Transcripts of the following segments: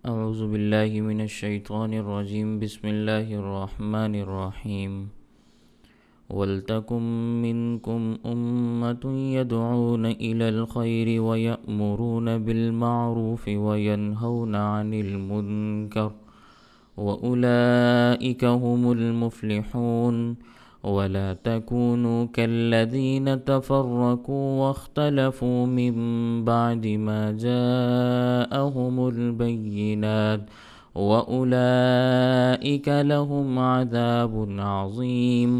اعوذ باللہ من الشیطان الرجیم بسم اللہ الرحمن الرحیم وَلْتَكُن مِّنكُمْ أُمَّةٌ يَدْعُونَ إِلَى الْخَيْرِ وَيَأْمُرُونَ بِالْمَعْرُوفِ وَيَنْهَوْنَ عَنِ الْمُنكَرِ وَأُولَئِكَ هُمُ الْمُفْلِحُونَ وَلَا تَكُونُوا كَالَّذِينَ تَفَرَّقُوا وَاخْتَلَفُوا مِن بَعْدِ مَا جَاءَهُمُ الْبَيِّنَاتُ وَأُولَئِكَ لَهُمْ عَذَابٌ عَظِيمٌ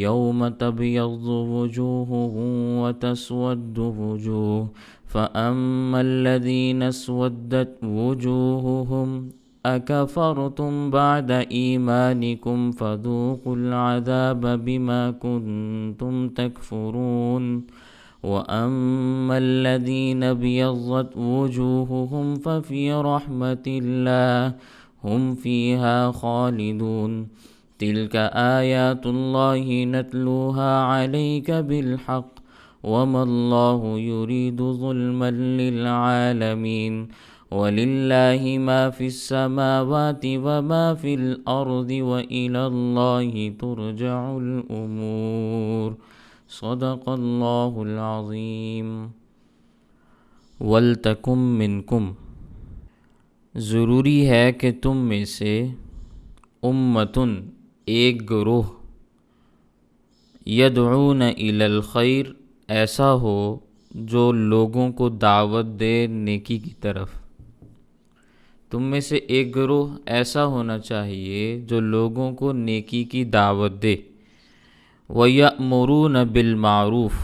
يَوْمَ تَبْيَضُّ وُجُوهٌ وَتَسْوَدُّ وُجُوهٌ فَأَمَّا الَّذِينَ اسْوَدَّتْ وُجُوهُهُمْ أَكَفَرْتُمْ بَعْدَ إِيمَانِكُمْ فَذُوقُوا الْعَذَابَ بِمَا كُنتُمْ تَكْفُرُونَ وَأَمَّا الَّذِينَ ابْيَضَّتْ وُجُوهُهُمْ فَفِي رَحْمَةِ اللَّهِ هُمْ فِيهَا خَالِدُونَ تِلْكَ آيَاتُ اللَّهِ نَتْلُوهَا عَلَيْكَ بِالْحَقِّ وَمَا اللَّهُ يُرِيدُ ظُلْمًا لِلْعَالَمِينَ وَلِلَّهِ مَا فِي السَّمَاوَاتِ وَمَا فِي الْأَرْضِ وَإِلَى اللَّهِ تُرْجَعُ الْأُمُورُ صدق اللہ العظیم۔ وَلْتَكُن مِّنكُم، ضروری ہے کہ تم میں سے امتن، ایک گروہ، یدعون الی الخیر، ایسا ہو جو لوگوں کو دعوت دے نیکی کی طرف۔ تم میں سے ایک گروہ ایسا ہونا چاہیے جو لوگوں کو نیکی کی دعوت دے۔ وَيَأْمُرُونَ بِالْمَعْرُوفِ،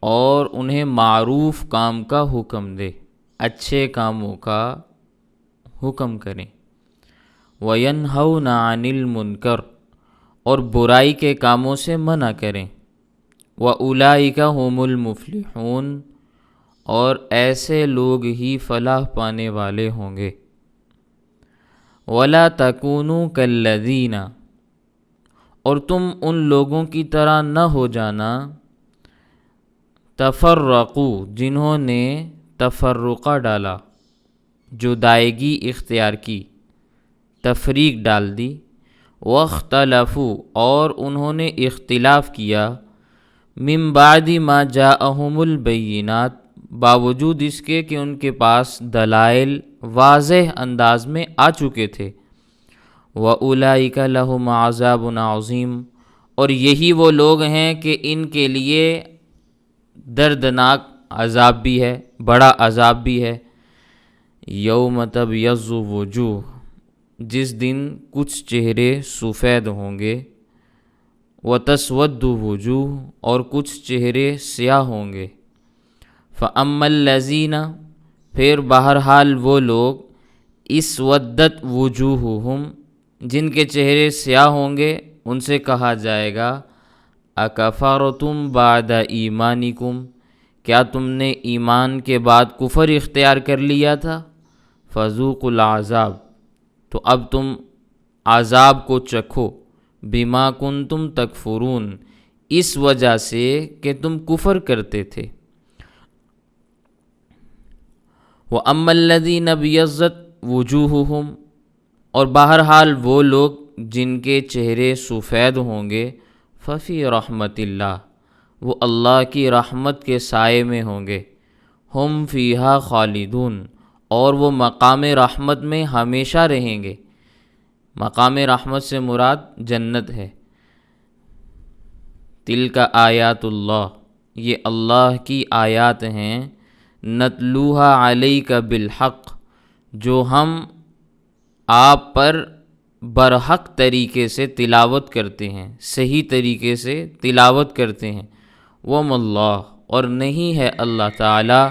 اور انہیں معروف کام کا حکم دے، اچھے کاموں کا حکم کریں۔ وَيَنْهَوْنَ عَنِ الْمُنكَرِ، اور برائی کے کاموں سے منع کریں۔ وَأُولَئِكَ هُمُ الْمُفْلِحُونَ، اور ایسے لوگ ہی فلاح پانے والے ہوں گے۔ وَلَا تَكُونُوا كَالَّذِينَ، اور تم ان لوگوں کی طرح نہ ہو جانا، تفرقوا، جنہوں نے تفرقہ ڈالا، جدائیگی اختیار کی، تفریق ڈال دی۔ واختلفوا، اور انہوں نے اختلاف کیا، من بعد ما جاءہم البینات، باوجود اس کے کہ ان کے پاس دلائل واضح انداز میں آ چکے تھے۔ وَأُولَئِكَ لَهُمْ عَذَابٌ عَظِيمٌ، اور یہی وہ لوگ ہیں کہ ان کے لیے دردناک عذاب بھی ہے، بڑا عذاب بھی ہے۔ یوم تبیض وجوہ، جس دن کچھ چہرے سفید ہوں گے، وتسود وجوہ، اور کچھ چہرے سیاہ ہوں گے۔ فَأَمَّا الَّذِينَ، پھر بہرحال وہ لوگ، اسودت وجوہہم، جن کے چہرے سیاہ ہوں گے، ان سے کہا جائے گا اکفرتم بعد ایمانکم، کیا تم نے ایمان کے بعد کفر اختیار کر لیا تھا؟ فذوقوا العذاب، تو اب تم عذاب کو چکھو، بما کنتم تکفرون، اس وجہ سے کہ تم کفر کرتے تھے۔ وَأَمَّا الَّذِينَ ابْيَضَّتْ وُجُوهُهُمْ، اور بہرحال وہ لوگ جن کے چہرے سفید ہوں گے، ففی رحمت اللہ، وہ اللہ کی رحمت کے سائے میں ہوں گے۔ ہم فیہا خالدون، اور وہ مقام رحمت میں ہمیشہ رہیں گے۔ مقام رحمت سے مراد جنت ہے۔ تلک آیات اللہ، یہ اللہ کی آیات ہیں، نتلوہا علیک بالحق، جو ہم آپ پر برحق طریقے سے تلاوت کرتے ہیں، صحیح طریقے سے تلاوت کرتے ہیں۔ وَمَا اللہ، اور نہیں ہے اللہ تعالیٰ،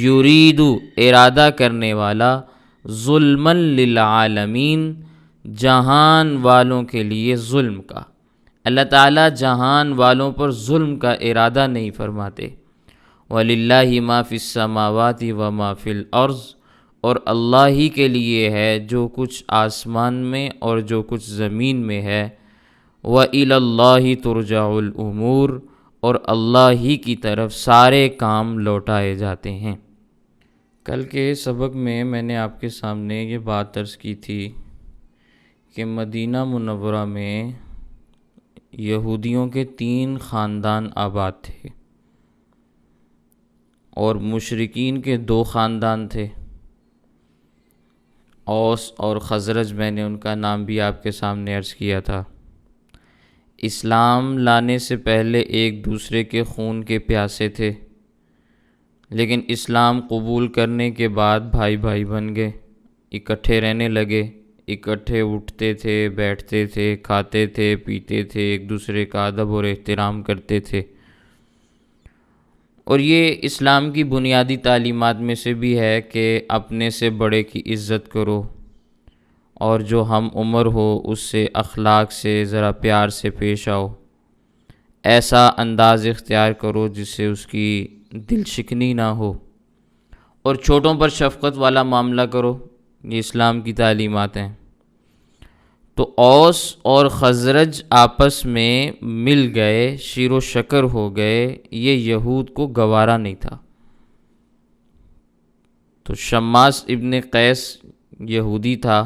یرید، ارادہ کرنے والا، ظلمًا للعالمین، جہان والوں کے لیے ظلم کا۔ اللہ تعالیٰ جہان والوں پر ظلم کا ارادہ نہیں فرماتے۔ وَلِلَّهِ مَا فِي السَّمَاوَاتِ وَمَا فِي الْأَرْضِ، اور اللہ ہی کے لیے ہے جو کچھ آسمان میں اور جو کچھ زمین میں ہے۔ وَإِلَى اللَّهِ تُرْجَعُ الْأُمُورُ، اور اللہ ہی کی طرف سارے کام لوٹائے جاتے ہیں۔ کل کے سبق میں نے آپ کے سامنے یہ بات عرض کی تھی کہ مدینہ منورہ میں یہودیوں کے 3 خاندان آباد تھے اور مشرکین کے 2 خاندان تھے، اوس اور خزرج۔ میں نے ان کا نام بھی آپ کے سامنے عرض کیا تھا۔ اسلام لانے سے پہلے ایک دوسرے کے خون کے پیاسے تھے، لیکن اسلام قبول کرنے کے بعد بھائی بھائی بن گئے، اکٹھے رہنے لگے، اکٹھے اٹھتے تھے، بیٹھتے تھے، کھاتے تھے، پیتے تھے، ایک دوسرے کا ادب اور احترام کرتے تھے۔ اور یہ اسلام کی بنیادی تعلیمات میں سے بھی ہے کہ اپنے سے بڑے کی عزت کرو، اور جو ہم عمر ہو اس سے اخلاق سے ذرا پیار سے پیش آؤ، ایسا انداز اختیار کرو جس سے اس کی دل شکنی نہ ہو، اور چھوٹوں پر شفقت والا معاملہ کرو۔ یہ اسلام کی تعلیمات ہیں۔ تو اوس اور خزرج آپس میں مل گئے، شیر و شکر ہو گئے، یہ یہود کو گوارا نہیں تھا۔ تو شماس ابن قیس یہودی تھا،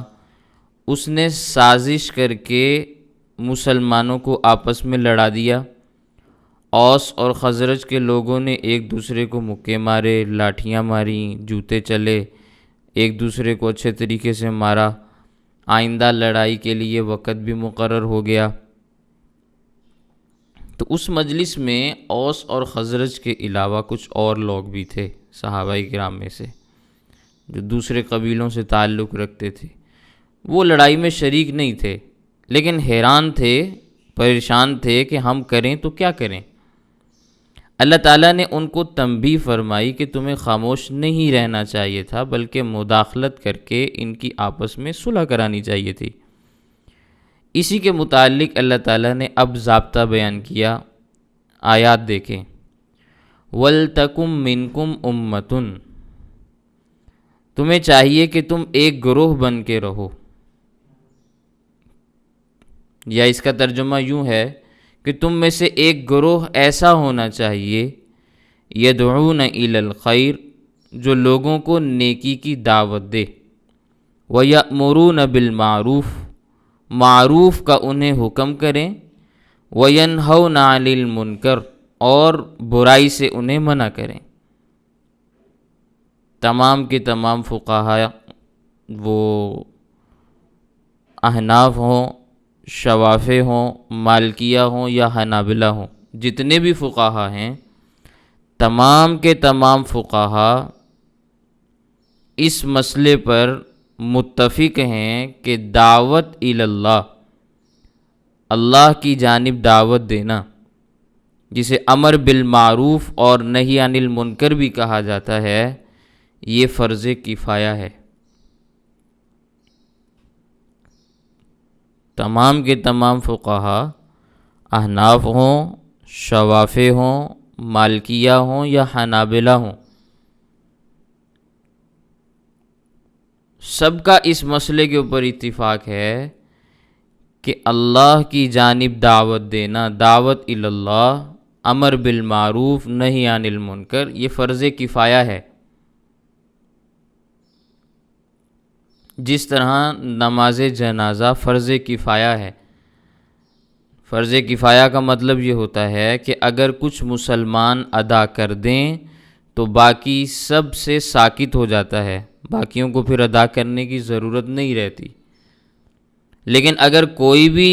اس نے سازش کر کے مسلمانوں کو آپس میں لڑا دیا۔ اوس اور خزرج کے لوگوں نے ایک دوسرے کو مکے مارے، لاٹھیاں ماریں، جوتے چلے، ایک دوسرے کو اچھے طریقے سے مارا۔ آئندہ لڑائی کے لیے وقت بھی مقرر ہو گیا۔ تو اس مجلس میں اوس اور خزرج کے علاوہ کچھ اور لوگ بھی تھے صحابہ کرام میں سے، جو دوسرے قبیلوں سے تعلق رکھتے تھے۔ وہ لڑائی میں شریک نہیں تھے، لیکن حیران تھے، پریشان تھے کہ ہم کریں تو کیا کریں۔ اللہ تعالیٰ نے ان کو تنبیہ فرمائی کہ تمہیں خاموش نہیں رہنا چاہیے تھا، بلکہ مداخلت کر کے ان کی آپس میں صلح کرانی چاہیے تھی۔ اسی کے متعلق اللہ تعالیٰ نے اب ضابطہ بیان کیا۔ آیات دیکھیں۔ وَلْتَكُمْ مِنْكُمْ أُمَّةٌ، تمہیں چاہیے کہ تم ایک گروہ بن کے رہو، یا اس کا ترجمہ یوں ہے کہ تم میں سے ایک گروہ ایسا ہونا چاہیے، یدعون الی الخیر، جو لوگوں کو نیکی کی دعوت دے، ویأمرون بالمعروف، معروف کا انہیں حکم کریں، وینہون عن المنکر، اور برائی سے انہیں منع کریں۔ تمام کے تمام فقہاء، وہ احناف ہوں، شوافع ہوں، مالکیہ ہوں یا حنابلہ ہوں، جتنے بھی فقہاء ہیں، تمام کے تمام فقہاء اس مسئلے پر متفق ہیں کہ دعوت اللہ، اللہ کی جانب دعوت دینا، جسے امر بالمعروف اور نہی عن المنکر بھی کہا جاتا ہے، یہ فرض کفایہ ہے۔ تمام کے تمام فقہاء، احناف ہوں، شوافع ہوں، مالکیہ ہوں یا حنابلہ ہوں، سب کا اس مسئلے کے اوپر اتفاق ہے کہ اللہ کی جانب دعوت دینا، دعوت اللہ، امر بالمعروف نہی عن المنکر، یہ فرض کفایہ ہے۔ جس طرح نماز جنازہ فرض کفایہ ہے۔ فرض کفایہ کا مطلب یہ ہوتا ہے کہ اگر کچھ مسلمان ادا کر دیں تو باقی سب سے ساکت ہو جاتا ہے، باقیوں کو پھر ادا کرنے کی ضرورت نہیں رہتی۔ لیکن اگر کوئی بھی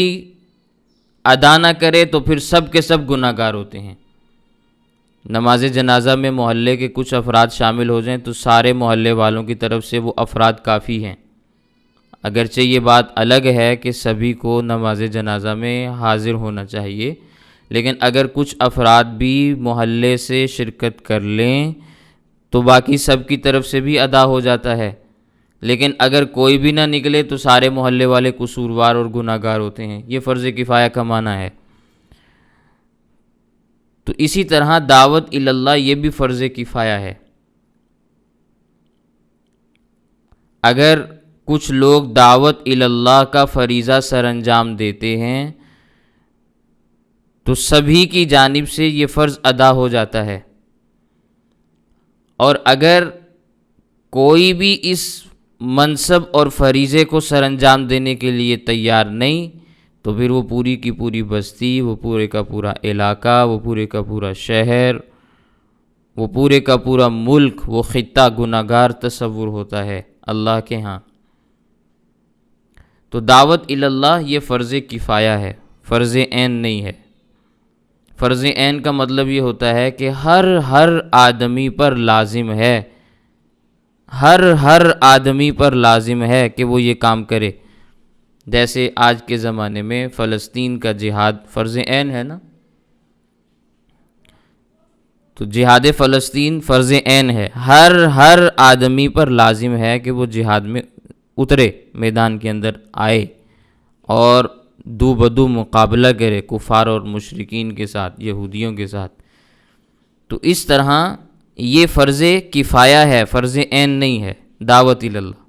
ادا نہ کرے تو پھر سب کے سب گناہ گار ہوتے ہیں۔ نماز جنازہ میں محلے کے کچھ افراد شامل ہو جائیں تو سارے محلے والوں کی طرف سے وہ افراد کافی ہیں۔ اگرچہ یہ بات الگ ہے کہ سبھی کو نماز جنازہ میں حاضر ہونا چاہیے، لیکن اگر کچھ افراد بھی محلے سے شرکت کر لیں تو باقی سب کی طرف سے بھی ادا ہو جاتا ہے۔ لیکن اگر کوئی بھی نہ نکلے تو سارے محلے والے قصوروار اور گناہ گار ہوتے ہیں۔ یہ فرض کفایہ کا معنی ہے۔ تو اسی طرح دعوت اللہ یہ بھی فرض کفایہ ہے۔ اگر کچھ لوگ دعوت اللہ کا فریضہ سر انجام دیتے ہیں تو سبھی کی جانب سے یہ فرض ادا ہو جاتا ہے، اور اگر کوئی بھی اس منصب اور فریضے کو سر انجام دینے کے لیے تیار نہیں، تو پھر وہ پوری کی پوری بستی، وہ پورے کا پورا علاقہ، وہ پورے کا پورا شہر، وہ پورے کا پورا ملک، وہ خطہ گناہ گار تصور ہوتا ہے اللہ کے ہاں۔ تو دعوت اللہ یہ فرض کفایہ ہے، فرض عین نہیں ہے۔ فرض عین کا مطلب یہ ہوتا ہے کہ ہر آدمی پر لازم ہے، ہر آدمی پر لازم ہے کہ وہ یہ کام کرے۔ جیسے آج کے زمانے میں فلسطین کا جہاد فرض عین ہے نا، تو جہاد فلسطین فرض عین ہے، ہر آدمی پر لازم ہے کہ وہ جہاد میں اترے، میدان کے اندر آئے اور دو بدو مقابلہ کرے کفار اور مشرکین کے ساتھ، یہودیوں کے ساتھ۔ تو اس طرح یہ فرض کفایہ ہے، فرض عین نہیں ہے دعوت اللہ۔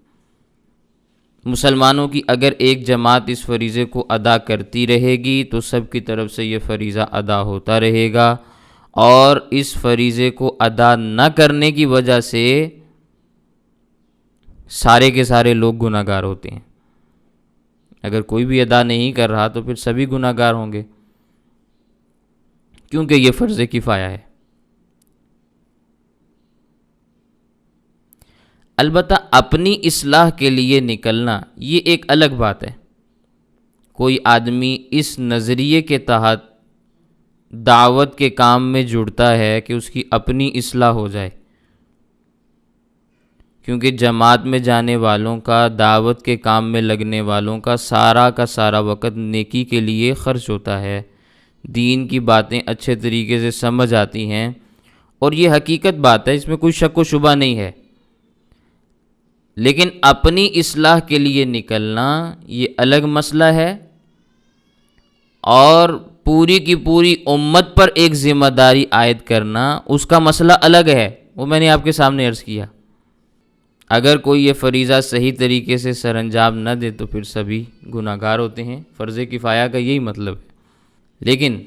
مسلمانوں کی اگر ایک جماعت اس فریضے کو ادا کرتی رہے گی تو سب کی طرف سے یہ فریضہ ادا ہوتا رہے گا، اور اس فریضے کو ادا نہ کرنے کی وجہ سے سارے کے سارے لوگ گناہ گار ہوتے ہیں۔ اگر کوئی بھی ادا نہیں کر رہا تو پھر سبھی گناہ گار ہوں گے، کیونکہ یہ فرض کفایہ ہے۔ البتہ اپنی اصلاح کے لیے نکلنا یہ ایک الگ بات ہے۔ کوئی آدمی اس نظریے کے تحت دعوت کے کام میں جڑتا ہے کہ اس کی اپنی اصلاح ہو جائے، کیونکہ جماعت میں جانے والوں کا، دعوت کے کام میں لگنے والوں کا سارا وقت نیکی کے لیے خرچ ہوتا ہے، دین کی باتیں اچھے طریقے سے سمجھ آتی ہیں، اور یہ حقیقت بات ہے، اس میں کوئی شک و شبہ نہیں ہے۔ لیکن اپنی اصلاح کے لیے نکلنا یہ الگ مسئلہ ہے، اور پوری کی پوری امت پر ایک ذمہ داری عائد کرنا اس کا مسئلہ الگ ہے، وہ میں نے آپ کے سامنے عرض کیا۔ اگر کوئی یہ فریضہ صحیح طریقے سے سر انجام نہ دے تو پھر سبھی گناہ گار ہوتے ہیں، فرض کفایہ کا یہی مطلب ہے۔ لیکن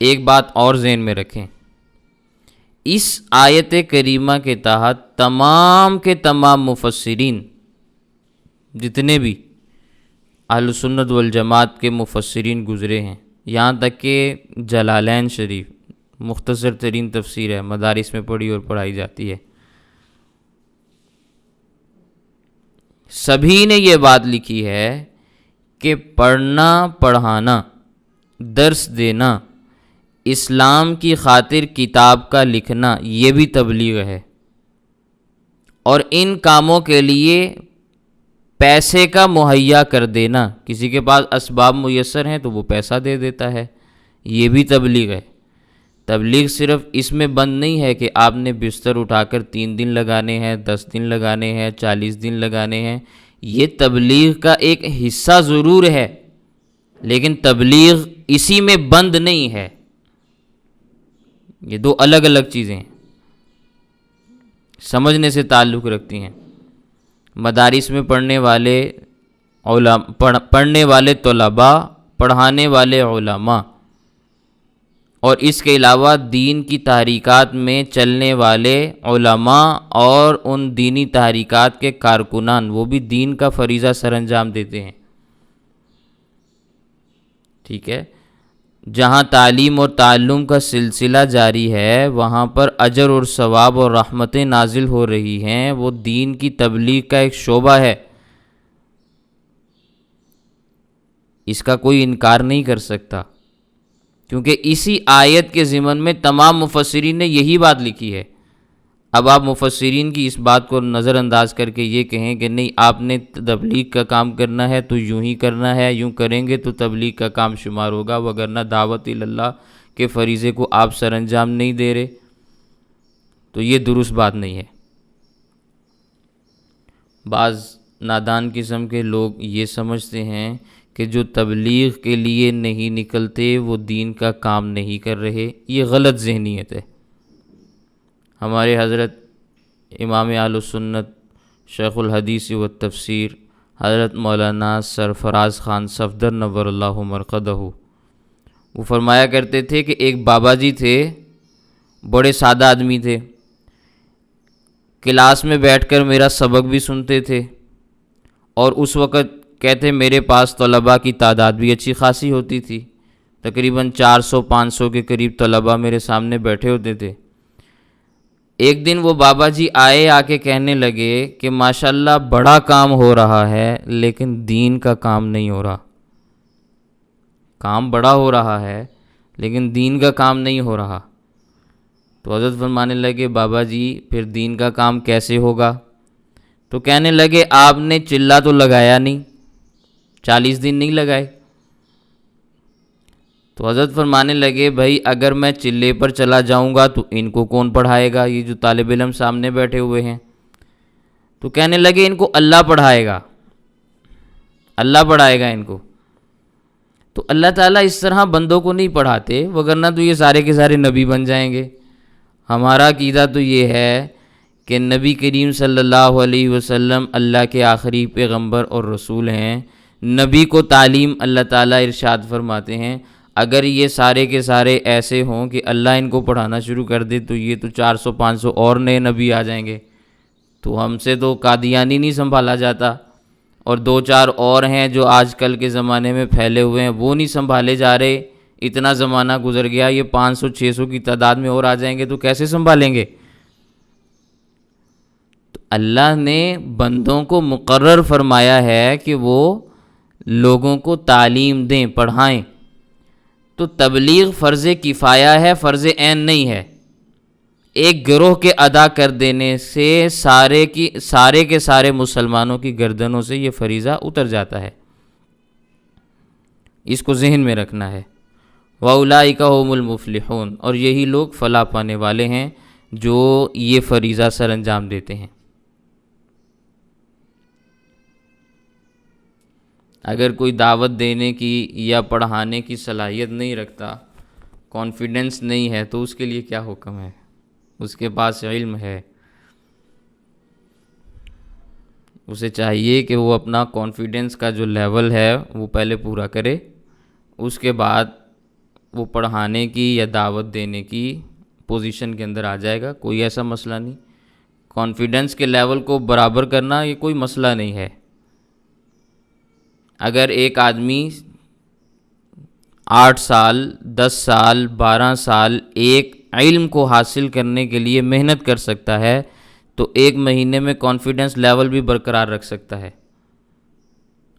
ایک بات اور ذہن میں رکھیں، اس آیت کریمہ کے تحت تمام کے تمام مفسرین، جتنے بھی اہل سنت والجماعت کے مفسرین گزرے ہیں، یہاں تک کہ جلالین شریف مختصر ترین تفسیر ہے، مدارس میں پڑھی اور پڑھائی جاتی ہے، سبھی نے یہ بات لکھی ہے کہ پڑھنا، پڑھانا، درس دینا، اسلام کی خاطر کتاب کا لکھنا یہ بھی تبلیغ ہے، اور ان کاموں کے لیے پیسے کا مہیا کر دینا، کسی کے پاس اسباب میسر ہیں تو وہ پیسہ دے دیتا ہے، یہ بھی تبلیغ ہے۔ تبلیغ صرف اس میں بند نہیں ہے کہ آپ نے بستر اٹھا کر 3 دن لگانے ہیں، 10 دن لگانے ہیں، 40 دن لگانے ہیں، یہ تبلیغ کا ایک حصہ ضرور ہے، لیکن تبلیغ اسی میں بند نہیں ہے، یہ دو الگ الگ چیزیں ہیں، سمجھنے سے تعلق رکھتی ہیں۔ مدارس میں پڑھنے والے طلباء، پڑھانے والے علماء، اور اس کے علاوہ دین کی تحریکات میں چلنے والے علماء اور ان دینی تحریکات کے کارکنان، وہ بھی دین کا فریضہ سر انجام دیتے ہیں، ٹھیک ہے۔ جہاں تعلیم اور تعلم کا سلسلہ جاری ہے وہاں پر اجر اور ثواب اور رحمتیں نازل ہو رہی ہیں، وہ دین کی تبلیغ کا ایک شعبہ ہے، اس کا کوئی انکار نہیں کر سکتا، کیونکہ اسی آیت کے ضمن میں تمام مفسرین نے یہی بات لکھی ہے۔ اب آپ مفسرین کی اس بات کو نظر انداز کر کے یہ کہیں کہ نہیں آپ نے تبلیغ کا کام کرنا ہے تو یوں ہی کرنا ہے، یوں کریں گے تو تبلیغ کا کام شمار ہوگا، وگرنہ دعوت اللہ کے فریضے کو آپ سر انجام نہیں دے رہے، تو یہ درست بات نہیں ہے۔ بعض نادان قسم کے لوگ یہ سمجھتے ہیں کہ جو تبلیغ کے لیے نہیں نکلتے وہ دین کا کام نہیں کر رہے، یہ غلط ذہنیت ہے۔ ہمارے حضرت امام اہل سنت شیخ الحدیث و تفسیر حضرت مولانا سرفراز خان صفدر نور اللہ مرقدہ، وہ فرمایا کرتے تھے کہ ایک بابا جی تھے، بڑے سادہ آدمی تھے، کلاس میں بیٹھ کر میرا سبق بھی سنتے تھے، اور اس وقت کہتے میرے پاس طلباء کی تعداد بھی اچھی خاصی ہوتی تھی، تقریباً 400-500 کے قریب طلباء میرے سامنے بیٹھے ہوتے تھے۔ ایک دن وہ بابا جی آ کے کہنے لگے کہ ماشاءاللہ بڑا کام ہو رہا ہے لیکن دین کا کام نہیں ہو رہا۔ کام بڑا ہو رہا ہے لیکن دین کا کام نہیں ہو رہا۔ تو حضرت فرمانے لگے بابا جی پھر دین کا کام کیسے ہوگا؟ تو کہنے لگے آپ نے چلہ تو لگایا نہیں، 40 دن نہیں لگائے۔ تو حضرت فرمانے لگے بھائی اگر میں چلے پر چلا جاؤں گا تو ان کو کون پڑھائے گا، یہ جو طالب علم سامنے بیٹھے ہوئے ہیں؟ تو کہنے لگے ان کو اللہ پڑھائے گا، اللہ پڑھائے گا ان کو۔ تو اللہ تعالیٰ اس طرح بندوں کو نہیں پڑھاتے، وگرنہ تو یہ سارے کے سارے نبی بن جائیں گے۔ ہمارا عقیدہ تو یہ ہے کہ نبی کریم صلی اللہ علیہ وسلم اللہ کے آخری پیغمبر اور رسول ہیں۔ نبی کو تعلیم اللہ تعالیٰ ارشاد فرماتے ہیں اگر یہ سارے کے سارے ایسے ہوں کہ اللہ ان کو پڑھانا شروع کر دے تو یہ تو 400-500 اور نئے نبی آ جائیں گے، تو ہم سے تو قادیانی نہیں سنبھالا جاتا، اور 2-4 اور ہیں جو آج کل کے زمانے میں پھیلے ہوئے ہیں وہ نہیں سنبھالے جا رہے۔ اتنا زمانہ گزر گیا، یہ 500-600 کی تعداد میں اور آ جائیں گے تو کیسے سنبھالیں گے؟ تو اللہ نے بندوں کو مقرر فرمایا ہے کہ وہ لوگوں کو تعلیم دیں، پڑھائیں۔ تو تبلیغ فرض کفایہ ہے، فرض عین نہیں ہے۔ ایک گروہ کے ادا کر دینے سے سارے کے سارے مسلمانوں کی گردنوں سے یہ فریضہ اتر جاتا ہے، اس کو ذہن میں رکھنا ہے۔ وَأُولَٰئِكَ هُمُ الْمُفْلِحُونَ، اور یہی لوگ فلاح پانے والے ہیں جو یہ فریضہ سر انجام دیتے ہیں۔ اگر کوئی دعوت دینے کی یا پڑھانے کی صلاحیت نہیں رکھتا، کانفیڈنس نہیں ہے، تو اس کے لیے کیا حکم ہے؟ اس کے پاس علم ہے، اسے چاہیے کہ وہ اپنا کانفیڈنس کا جو لیول ہے وہ پہلے پورا کرے، اس کے بعد وہ پڑھانے کی یا دعوت دینے کی پوزیشن کے اندر آ جائے گا، کوئی ایسا مسئلہ نہیں۔ کانفیڈنس کے لیول کو برابر کرنا یہ کوئی مسئلہ نہیں ہے۔ اگر ایک آدمی 8 سال 10 سال 12 سال ایک علم کو حاصل کرنے کے لیے محنت کر سکتا ہے تو 1 مہینے میں کانفیڈنس لیول بھی برقرار رکھ سکتا ہے،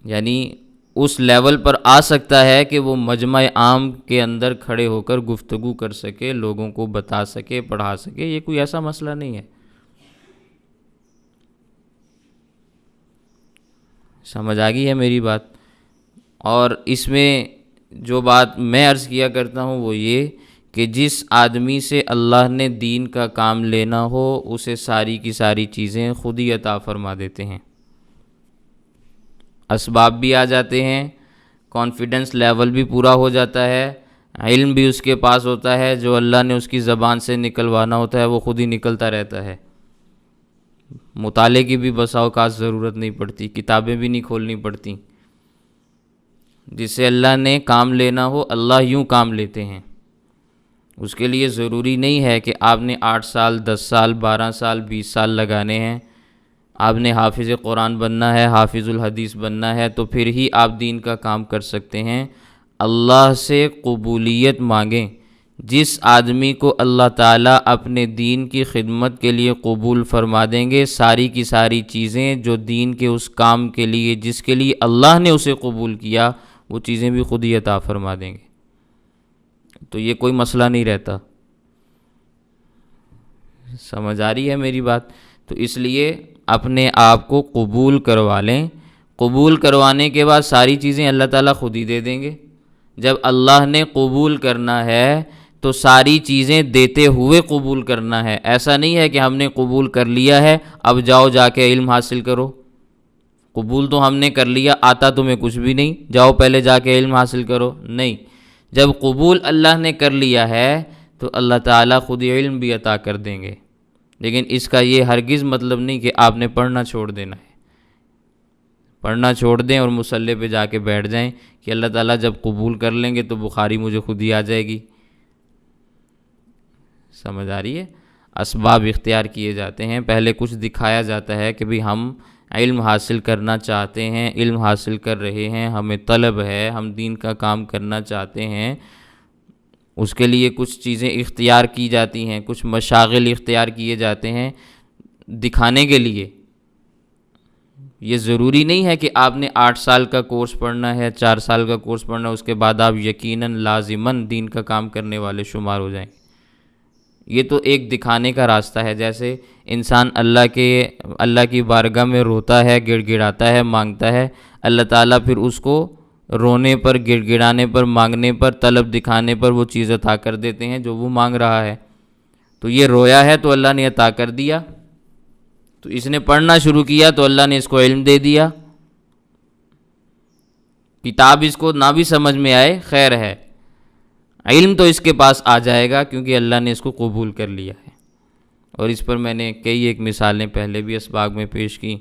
یعنی اس لیول پر آ سکتا ہے کہ وہ مجمع عام کے اندر کھڑے ہو کر گفتگو کر سکے، لوگوں کو بتا سکے، پڑھا سکے۔ یہ کوئی ایسا مسئلہ نہیں ہے۔ سمجھ آ گئی ہے میری بات؟ اور اس میں جو بات میں عرض کیا کرتا ہوں وہ یہ کہ جس آدمی سے اللہ نے دین کا کام لینا ہو اسے ساری کی ساری چیزیں خود ہی عطا فرما دیتے ہیں، اسباب بھی آ جاتے ہیں، کانفیڈنس لیول بھی پورا ہو جاتا ہے، علم بھی اس کے پاس ہوتا ہے، جو اللہ نے اس کی زبان سے نکلوانا ہوتا ہے وہ خود ہی نکلتا رہتا ہے، مطالعے کی بھی بسا اوقات ضرورت نہیں پڑتی، کتابیں بھی نہیں کھولنی پڑتی۔ جس سے اللہ نے کام لینا ہو اللہ یوں کام لیتے ہیں۔ اس کے لیے ضروری نہیں ہے کہ آپ نے 8 سال 10 سال 12 سال 20 سال لگانے ہیں، آپ نے حافظ قرآن بننا ہے، حافظ الحدیث بننا ہے تو پھر ہی آپ دین کا کام کر سکتے ہیں۔ اللہ سے قبولیت مانگیں۔ جس آدمی کو اللہ تعالیٰ اپنے دین کی خدمت کے لیے قبول فرما دیں گے، ساری کی ساری چیزیں جو دین کے اس کام کے لیے جس کے لیے اللہ نے اسے قبول کیا وہ چیزیں بھی خود ہی عطا فرما دیں گے، تو یہ کوئی مسئلہ نہیں رہتا۔ سمجھ آ رہی ہے میری بات؟ تو اس لیے اپنے آپ کو قبول کروا لیں، قبول کروانے کے بعد ساری چیزیں اللہ تعالیٰ خود ہی دے دیں گے۔ جب اللہ نے قبول کرنا ہے تو ساری چیزیں دیتے ہوئے قبول کرنا ہے، ایسا نہیں ہے کہ ہم نے قبول کر لیا ہے اب جاؤ جا کے علم حاصل کرو۔ قبول تو ہم نے کر لیا، آتا تمہیں کچھ بھی نہیں، جاؤ پہلے جا کے علم حاصل کرو، نہیں۔ جب قبول اللہ نے کر لیا ہے تو اللہ تعالیٰ خود ہی علم بھی عطا کر دیں گے، لیکن اس کا یہ ہرگز مطلب نہیں کہ آپ نے پڑھنا چھوڑ دینا ہے، پڑھنا چھوڑ دیں اور مصلی پہ جا کے بیٹھ جائیں کہ اللہ تعالیٰ جب قبول کر لیں گے تو بخاری مجھے خود ہی آ جائے گی۔ سمجھ آ رہی ہے؟ اسباب اختیار کیے جاتے ہیں، پہلے کچھ دکھایا جاتا ہے کہ بھی ہم علم حاصل کرنا چاہتے ہیں، علم حاصل کر رہے ہیں، ہمیں طلب ہے، ہم دین کا کام کرنا چاہتے ہیں، اس کے لیے کچھ چیزیں اختیار کی جاتی ہیں، کچھ مشاغل اختیار کیے جاتے ہیں دکھانے کے لیے۔ یہ ضروری نہیں ہے کہ آپ نے 8 سال کا کورس پڑھنا ہے، 4 سال کا کورس پڑھنا ہے، اس کے بعد آپ یقیناً لازماً دین کا کام کرنے والے شمار ہو جائیں۔ یہ تو ایک دکھانے کا راستہ ہے، جیسے انسان اللہ کی بارگاہ میں روتا ہے، گڑ گڑاتا ہے، مانگتا ہے، اللہ تعالیٰ پھر اس کو رونے پر، گڑ گڑانے پر، مانگنے پر، طلب دکھانے پر وہ چیز عطا کر دیتے ہیں جو وہ مانگ رہا ہے۔ تو یہ رویا ہے تو اللہ نے عطا کر دیا، تو اس نے پڑھنا شروع کیا تو اللہ نے اس کو علم دے دیا۔ کتاب اس کو نہ بھی سمجھ میں آئے خیر ہے، علم تو اس کے پاس آ جائے گا کیونکہ اللہ نے اس کو قبول کر لیا ہے۔ اور اس پر میں نے کئی ایک مثالیں پہلے بھی اسباق میں پیش کی۔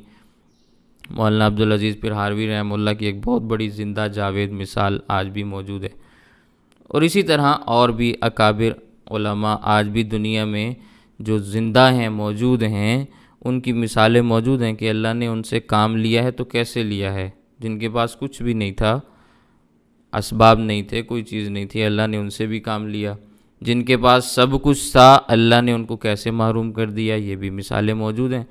مولانا عبدالعزیز پرہاروی رحمہ اللہ کی ایک بہت بڑی زندہ جاوید مثال آج بھی موجود ہے، اور اسی طرح اور بھی اکابر علماء آج بھی دنیا میں جو زندہ ہیں، موجود ہیں، ان کی مثالیں موجود ہیں کہ اللہ نے ان سے کام لیا ہے تو کیسے لیا ہے۔ جن کے پاس کچھ بھی نہیں تھا، اسباب نہیں تھے، کوئی چیز نہیں تھی، اللہ نے ان سے بھی کام لیا۔ جن کے پاس سب کچھ تھا، اللہ نے ان کو کیسے محروم کر دیا، یہ بھی مثالیں موجود ہیں۔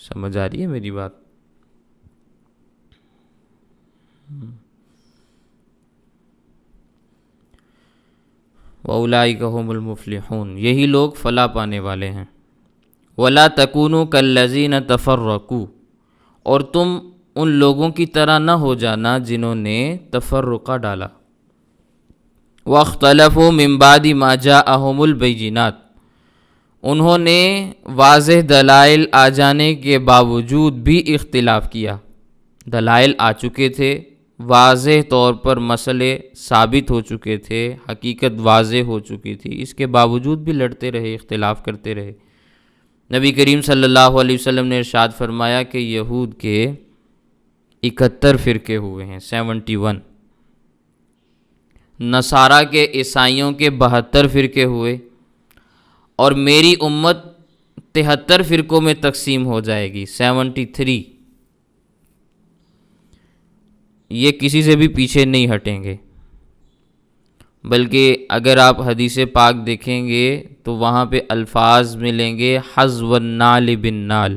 سمجھ آ رہی ہے میری بات؟ وَأُولَٰئِکَ هُمُ الْمُفْلِحُونَ، یہی لوگ فلاح پانے والے ہیں۔ وَلَا تَكُونُوا كَالَّذِينَ تَفَرَّقُوا، اور تم ان لوگوں کی طرح نہ ہو جانا جنہوں نے تفرقہ ڈالا۔ وَاخْتَلَفُوا مِن بَعْدِ مَا جَاءَهُمُ الْبَيِّنَاتُ، انہوں نے واضح دلائل آ جانے کے باوجود بھی اختلاف کیا۔ دلائل آ چکے تھے، واضح طور پر مسئلے ثابت ہو چکے تھے، حقیقت واضح ہو چکی تھی، اس کے باوجود بھی لڑتے رہے، اختلاف کرتے رہے۔ نبی کریم صلی اللہ علیہ وسلم نے ارشاد فرمایا کہ یہود کے 71 فرقے ہوئے ہیں، 71۔ نصارہ کے، عیسائیوں کے 72 فرقے ہوئے، اور میری امت 73 فرقوں میں تقسیم ہو جائے گی، 73۔ یہ کسی سے بھی پیچھے نہیں ہٹیں گے، بلکہ اگر آپ حدیث پاک دیکھیں گے تو وہاں پہ الفاظ ملیں گے حذو النعل بالنعل،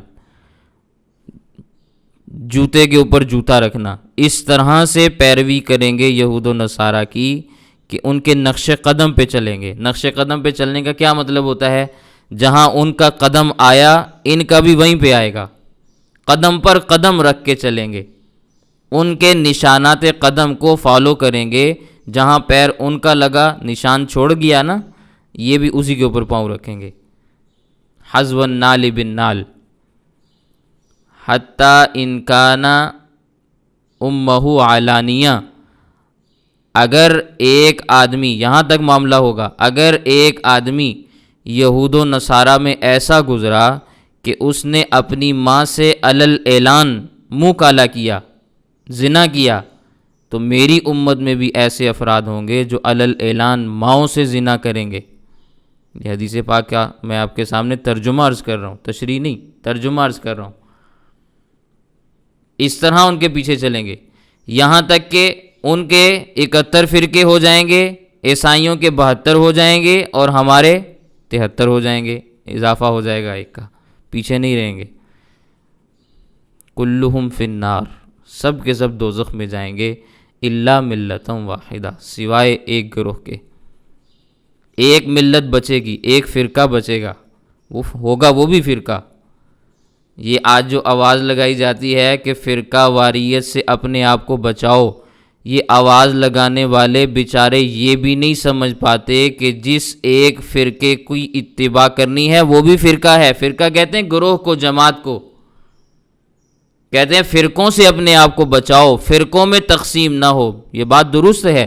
جوتے کے اوپر جوتا رکھنا۔ اس طرح سے پیروی کریں گے یہود و نصارہ کی کہ ان کے نقش قدم پہ چلیں گے۔ نقش قدم پہ چلنے کا کیا مطلب ہوتا ہے؟ جہاں ان کا قدم آیا ان کا بھی وہیں پہ آئے گا، قدم پر قدم رکھ کے چلیں گے، ان کے نشانات قدم کو فالو کریں گے، جہاں پیر ان کا لگا نشان چھوڑ گیا نا، یہ بھی اسی کے اوپر پاؤں رکھیں گے۔ حذو النعل بالنعل حتیٰ ان کان امہ علانیہ، اگر ایک آدمی، یہاں تک معاملہ ہوگا، اگر ایک آدمی یہود و نصارہ میں ایسا گزرا کہ اس نے اپنی ماں سے علل اعلان منہ کالا کیا، زنا کیا، تو میری امت میں بھی ایسے افراد ہوں گے جو علل اعلان ماؤں سے زنا کریں گے۔ یہ حدیث پاک کا میں آپ کے سامنے ترجمہ عرض کر رہا ہوں، تشریح نہیں، ترجمہ عرض کر رہا ہوں۔ اس طرح ان کے پیچھے چلیں گے یہاں تک کہ ان کے 71 فرقے ہو جائیں گے، عیسائیوں کے 72 ہو جائیں گے، اور ہمارے 73 ہو جائیں گے، اضافہ ہو جائے گا ایک کا، پیچھے نہیں رہیں گے۔ کلہم فی النار، سب کے سب دوزخ میں جائیں گے، الا ملۃ واحدہ، سوائے ایک گروہ کے۔ ایک ملت بچے گی، ایک فرقہ بچے گا، وہ ہوگا وہ بھی فرقہ۔ یہ آج جو آواز لگائی جاتی ہے کہ فرقہ واریت سے اپنے آپ کو بچاؤ، یہ آواز لگانے والے بیچارے یہ بھی نہیں سمجھ پاتے کہ جس ایک فرقے کی اتباع کرنی ہے وہ بھی فرقہ ہے۔ فرقہ کہتے ہیں گروہ کو، جماعت کو کہتے ہیں۔ فرقوں سے اپنے آپ کو بچاؤ، فرقوں میں تقسیم نہ ہو، یہ بات درست ہے،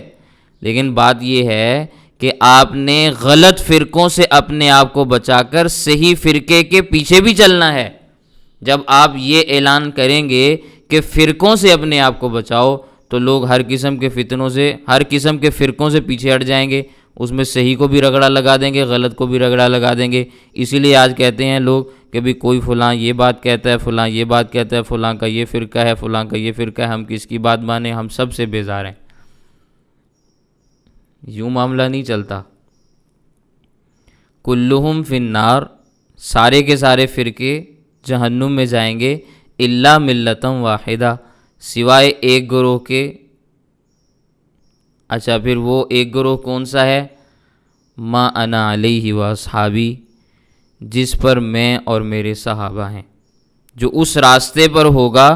لیکن بات یہ ہے کہ آپ نے غلط فرقوں سے اپنے آپ کو بچا کر صحیح فرقے کے پیچھے بھی چلنا ہے۔ جب آپ یہ اعلان کریں گے کہ فرقوں سے اپنے آپ کو بچاؤ، تو لوگ ہر قسم کے فتنوں سے، ہر قسم کے فرقوں سے پیچھے ہٹ جائیں گے، اس میں صحیح کو بھی رگڑا لگا دیں گے، غلط کو بھی رگڑا لگا دیں گے۔ اسی لیے آج کہتے ہیں لوگ کہ بھی کوئی فلاں یہ بات کہتا ہے، فلاں یہ بات کہتا ہے، فلاں کا یہ فرقہ ہے، فلاں کا یہ فرقہ ہے، ہم کس کی بات مانیں، ہم سب سے بیزار ہیں۔ یوں معاملہ نہیں چلتا۔ کلہم فی النار، سارے کے سارے فرقے جہنم میں جائیں گے، الا ملتم واحدہ، سوائے ایک گروہ کے۔ اچھا، پھر وہ ایک گروہ کون سا ہے؟ ما انا علیہ و اصحابی، جس پر میں اور میرے صحابہ ہیں، جو اس راستے پر ہوگا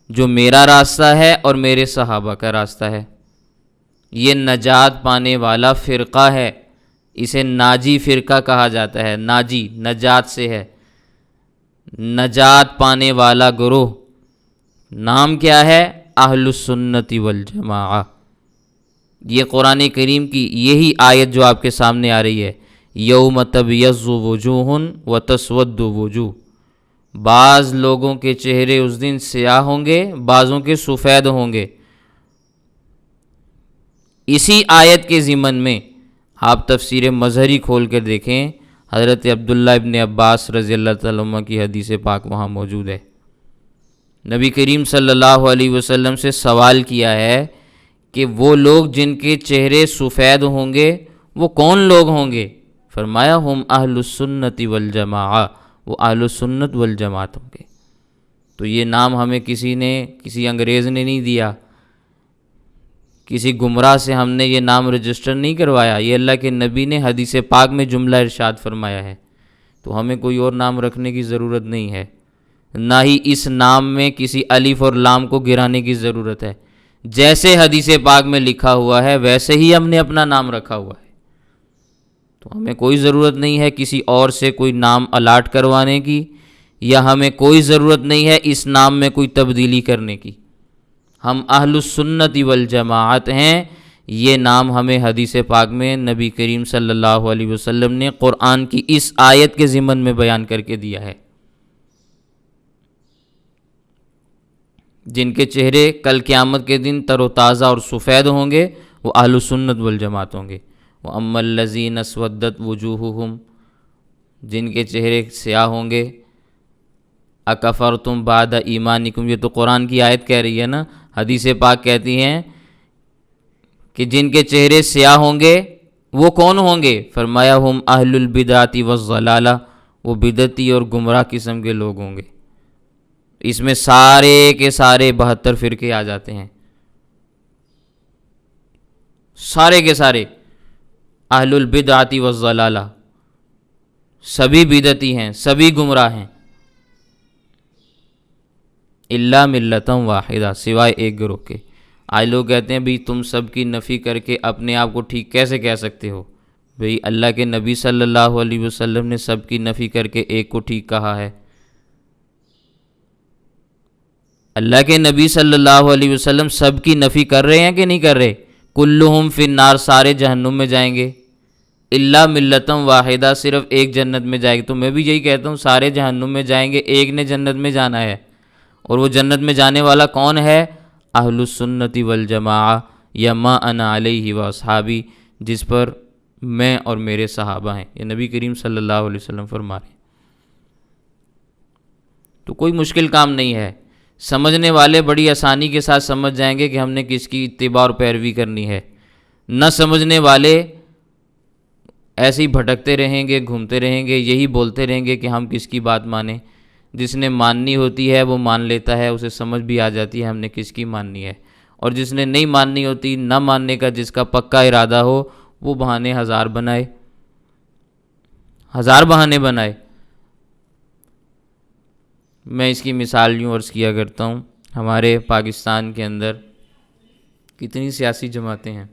جو میرا راستہ ہے اور میرے صحابہ کا راستہ ہے۔ یہ نجات پانے والا فرقہ ہے، اسے ناجی فرقہ کہا جاتا ہے۔ ناجی نجات سے ہے، نجات پانے والا گروہ۔ نام کیا ہے؟ اہل السنت والجماعہ۔ یہ قرآن کریم کی یہی آیت جو آپ کے سامنے آ رہی ہے، یوم تبیض وجوہ وتسود وجوہ، بعض لوگوں کے چہرے اس دن سیاہ ہوں گے، بعضوں کے سفید ہوں گے۔ اسی آیت کے ضمن میں آپ تفسیر مظہری کھول کر دیکھیں، حضرت عبداللہ ابن عباس رضی اللہ تعالیٰ عنہ کی حدیث پاک وہاں موجود ہے۔ نبی کریم صلی اللہ علیہ وسلم سے سوال کیا ہے کہ وہ لوگ جن کے چہرے سفید ہوں گے وہ کون لوگ ہوں گے؟ فرمایا ہم اہل السنت والجماعہ، وہ اہل السنت والجماعت ہوں گے۔ تو یہ نام ہمیں کسی انگریز نے نہیں دیا، کسی گمراہ سے ہم نے یہ نام رجسٹر نہیں کروایا، یہ اللہ کے نبی نے حدیث پاک میں جملہ ارشاد فرمایا ہے۔ تو ہمیں کوئی اور نام رکھنے کی ضرورت نہیں ہے، نہ ہی اس نام میں کسی الف اور لام کو گرانے کی ضرورت ہے۔ جیسے حدیث پاک میں لکھا ہوا ہے ویسے ہی ہم نے اپنا نام رکھا ہوا ہے۔ تو ہمیں کوئی ضرورت نہیں ہے کسی اور سے کوئی نام الاٹ کروانے کی، یا ہمیں کوئی ضرورت نہیں ہے اس نام میں کوئی تبدیلی کرنے کی۔ ہم اہل السنت والجماعت ہیں، یہ نام ہمیں حدیث پاک میں نبی کریم صلی اللہ علیہ وسلم نے قرآن کی اس آیت کے ضمن میں بیان کر کے دیا ہے۔ جن کے چہرے کل قیامت کے دن تر و تازہ اور سفید ہوں گے وہ اہل السنت والجماعت ہوں گے۔ وَأَمَّا الَّذِينَ اسْوَدَّتْ وُجُوهُهُمْ، جن کے چہرے سیاہ ہوں گے، اکفرتم بعد ایمانکم، یہ تو قرآن کی آیت کہہ رہی ہے نا، حدیث پاک کہتی ہیں کہ جن کے چہرے سیاہ ہوں گے وہ کون ہوں گے؟ فرمایا ہم اہل البدعۃ والضلالہ، وہ بدعتی اور گمراہ قسم کے لوگ ہوں گے۔ اس میں سارے کے سارے 72 فرقے آ جاتے ہیں، سارے کے سارے اہل البدعۃ والضلالہ، سبھی بدعتی ہیں، سبھی گمراہ ہیں، الا ملتم واحدہ، سوائے ایک گروہ کے۔ آج لوگ کہتے ہیں بھی تم سب کی نفی کر کے اپنے آپ کو ٹھیک کیسے کہہ سکتے ہو؟ بھئی اللہ کے نبی صلی اللہ علیہ وسلم نے سب کی نفی کر کے ایک کو ٹھیک کہا ہے۔ اللہ کے نبی صلی اللہ علیہ وسلم سب کی نفی کر رہے ہیں کہ نہیں کر رہے؟ کلہم فی النار، سارے جہنم میں جائیں گے، الا ملتم واحدہ، صرف ایک جنت میں جائے گی۔ تو میں بھی یہی کہتا ہوں سارے جہنم میں جائیں گے، ایک نے جنت میں جانا ہے، اور وہ جنت میں جانے والا کون ہے؟ اہل السنت والجماعہ، یا ما انا علیہ و اصحابی، جس پر میں اور میرے صحابہ ہیں۔ یہ نبی کریم صلی اللہ علیہ وسلم فرما رہے ہیں۔ تو کوئی مشکل کام نہیں ہے، سمجھنے والے بڑی آسانی کے ساتھ سمجھ جائیں گے کہ ہم نے کس کی اتباع اور پیروی کرنی ہے، نہ سمجھنے والے ایسے ہی بھٹکتے رہیں گے، گھومتے رہیں گے، یہی بولتے رہیں گے کہ ہم کس کی بات مانیں۔ جس نے ماننی ہوتی ہے وہ مان لیتا ہے، اسے سمجھ بھی آ جاتی ہے ہم نے کس کی ماننی ہے، اور جس نے نہیں ماننی ہوتی، نہ ماننے کا جس کا پکا ارادہ ہو، وہ بہانے ہزار بنائے، ہزار بہانے بنائے۔ میں اس کی مثال یوں عرض کیا کرتا ہوں، ہمارے پاکستان کے اندر کتنی سیاسی جماعتیں ہیں،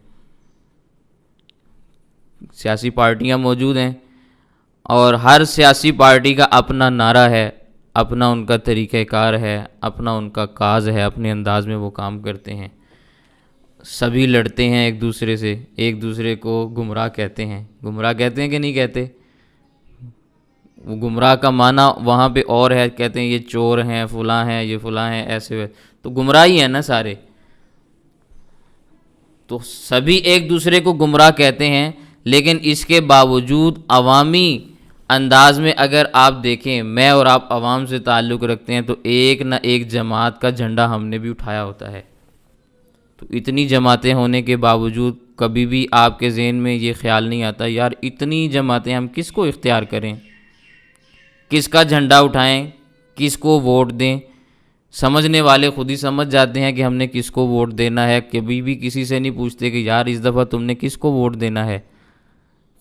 سیاسی پارٹیاں موجود ہیں، اور ہر سیاسی پارٹی کا اپنا نعرہ ہے، اپنا ان کا طریقہ کار ہے، اپنا ان کا کاز ہے، اپنے انداز میں وہ کام کرتے ہیں۔ سبھی لڑتے ہیں ایک دوسرے سے، ایک دوسرے کو گمراہ کہتے ہیں۔ گمراہ کہتے ہیں کہ نہیں کہتے؟ وہ گمراہ کا معنی وہاں پہ اور ہے، کہتے ہیں یہ چور ہیں، فلاں ہیں، یہ فلاں ہیں، ایسے، تو گمراہی ہے نا سارے۔ تو سبھی ایک دوسرے کو گمراہ کہتے ہیں، لیکن اس کے باوجود عوامی انداز میں اگر آپ دیکھیں، میں اور آپ عوام سے تعلق رکھتے ہیں، تو ایک نہ ایک جماعت کا جھنڈا ہم نے بھی اٹھایا ہوتا ہے۔ تو اتنی جماعتیں ہونے کے باوجود کبھی بھی آپ کے ذہن میں یہ خیال نہیں آتا یار اتنی جماعتیں ہم کس کو اختیار کریں، کس کا جھنڈا اٹھائیں، کس کو ووٹ دیں؟ سمجھنے والے خود ہی سمجھ جاتے ہیں کہ ہم نے کس کو ووٹ دینا ہے، کبھی بھی کسی سے نہیں پوچھتے کہ یار اس دفعہ تم نے کس کو ووٹ دینا ہے،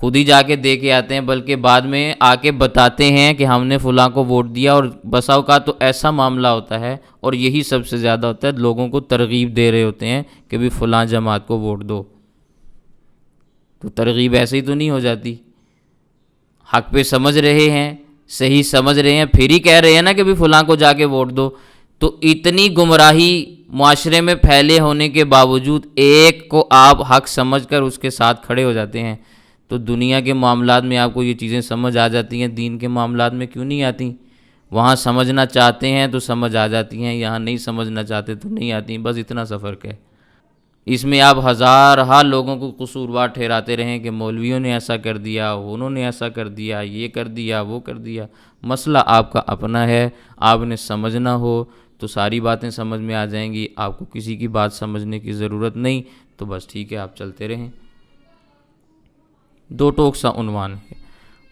خود ہی جا کے دے کے آتے ہیں، بلکہ بعد میں آ کے بتاتے ہیں کہ ہم نے فلاں کو ووٹ دیا۔ اور بسا اوقات تو ایسا معاملہ ہوتا ہے، اور یہی سب سے زیادہ ہوتا ہے، لوگوں کو ترغیب دے رہے ہوتے ہیں کہ بھی فلاں جماعت کو ووٹ دو۔ تو ترغیب ایسے ہی تو نہیں ہو جاتی، حق پہ سمجھ رہے ہیں، صحیح سمجھ رہے ہیں، پھر ہی کہہ رہے ہیں نا کہ بھی فلاں کو جا کے ووٹ دو۔ تو اتنی گمراہی معاشرے میں پھیلے ہونے کے باوجود ایک کو آپ حق سمجھ کر اس کے ساتھ کھڑے ہو جاتے ہیں۔ تو دنیا کے معاملات میں آپ کو یہ چیزیں سمجھ آ جاتی ہیں، دین کے معاملات میں کیوں نہیں آتی؟ وہاں سمجھنا چاہتے ہیں تو سمجھ آ جاتی ہیں، یہاں نہیں سمجھنا چاہتے تو نہیں آتی، بس اتنا سا فرق ہے۔ اس میں آپ ہزارہا لوگوں کو قصوروار ٹھہراتے رہیں کہ مولویوں نے ایسا کر دیا، انہوں نے ایسا کر دیا، یہ کر دیا، وہ کر دیا۔ مسئلہ آپ کا اپنا ہے، آپ نے سمجھنا ہو تو ساری باتیں سمجھ میں آ جائیں گی، آپ کو کسی کی بات سمجھنے کی ضرورت نہیں، تو بس ٹھیک ہے آپ چلتے رہیں۔ دو ٹوک سا عنوان ہے۔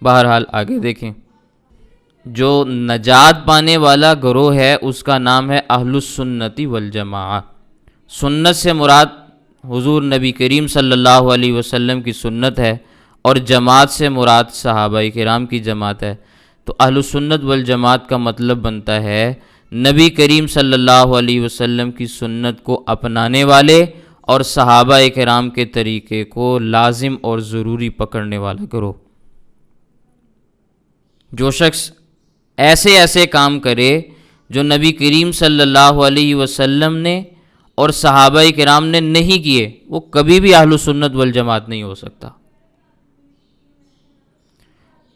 بہرحال آگے دیکھیں، جو نجات پانے والا گروہ ہے اس کا نام ہے اہل السنت والجماعہ۔ سنت سے مراد حضور نبی کریم صلی اللہ علیہ وسلم کی سنت ہے، اور جماعت سے مراد صحابہ کرام کی جماعت ہے۔ تو اہل السنت والجماعت کا مطلب بنتا ہے نبی کریم صلی اللہ علیہ وسلم کی سنت کو اپنانے والے اور صحابہ کرام کے طریقے کو لازم اور ضروری پکڑنے والا گروہ۔ جو شخص ایسے ایسے کام کرے جو نبی کریم صلی اللہ علیہ وسلم نے اور صحابہ کرام نے نہیں کیے، وہ کبھی بھی اہل سنت والجماعت نہیں ہو سکتا۔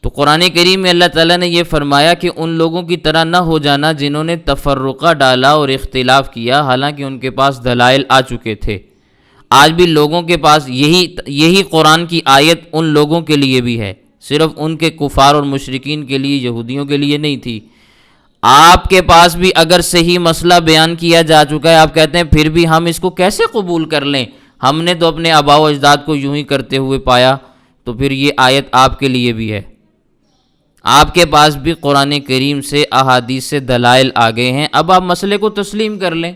تو قرآن کریم میں اللہ تعالیٰ نے یہ فرمایا کہ ان لوگوں کی طرح نہ ہو جانا جنہوں نے تفرقہ ڈالا اور اختلاف کیا، حالانکہ ان کے پاس دلائل آ چکے تھے۔ آج بھی لوگوں کے پاس یہی قرآن کی آیت ان لوگوں کے لیے بھی ہے، صرف ان کے کفار اور مشرکین کے لیے، یہودیوں کے لیے نہیں تھی۔ آپ کے پاس بھی اگر صحیح مسئلہ بیان کیا جا چکا ہے، آپ کہتے ہیں پھر بھی ہم اس کو کیسے قبول کر لیں، ہم نے تو اپنے آباء و اجداد کو یوں ہی کرتے ہوئے پایا، تو پھر یہ آیت آپ کے لیے بھی ہے۔ آپ کے پاس بھی قرآن کریم سے احادیث سے دلائل آ گئے ہیں، اب آپ مسئلے کو تسلیم کر لیں،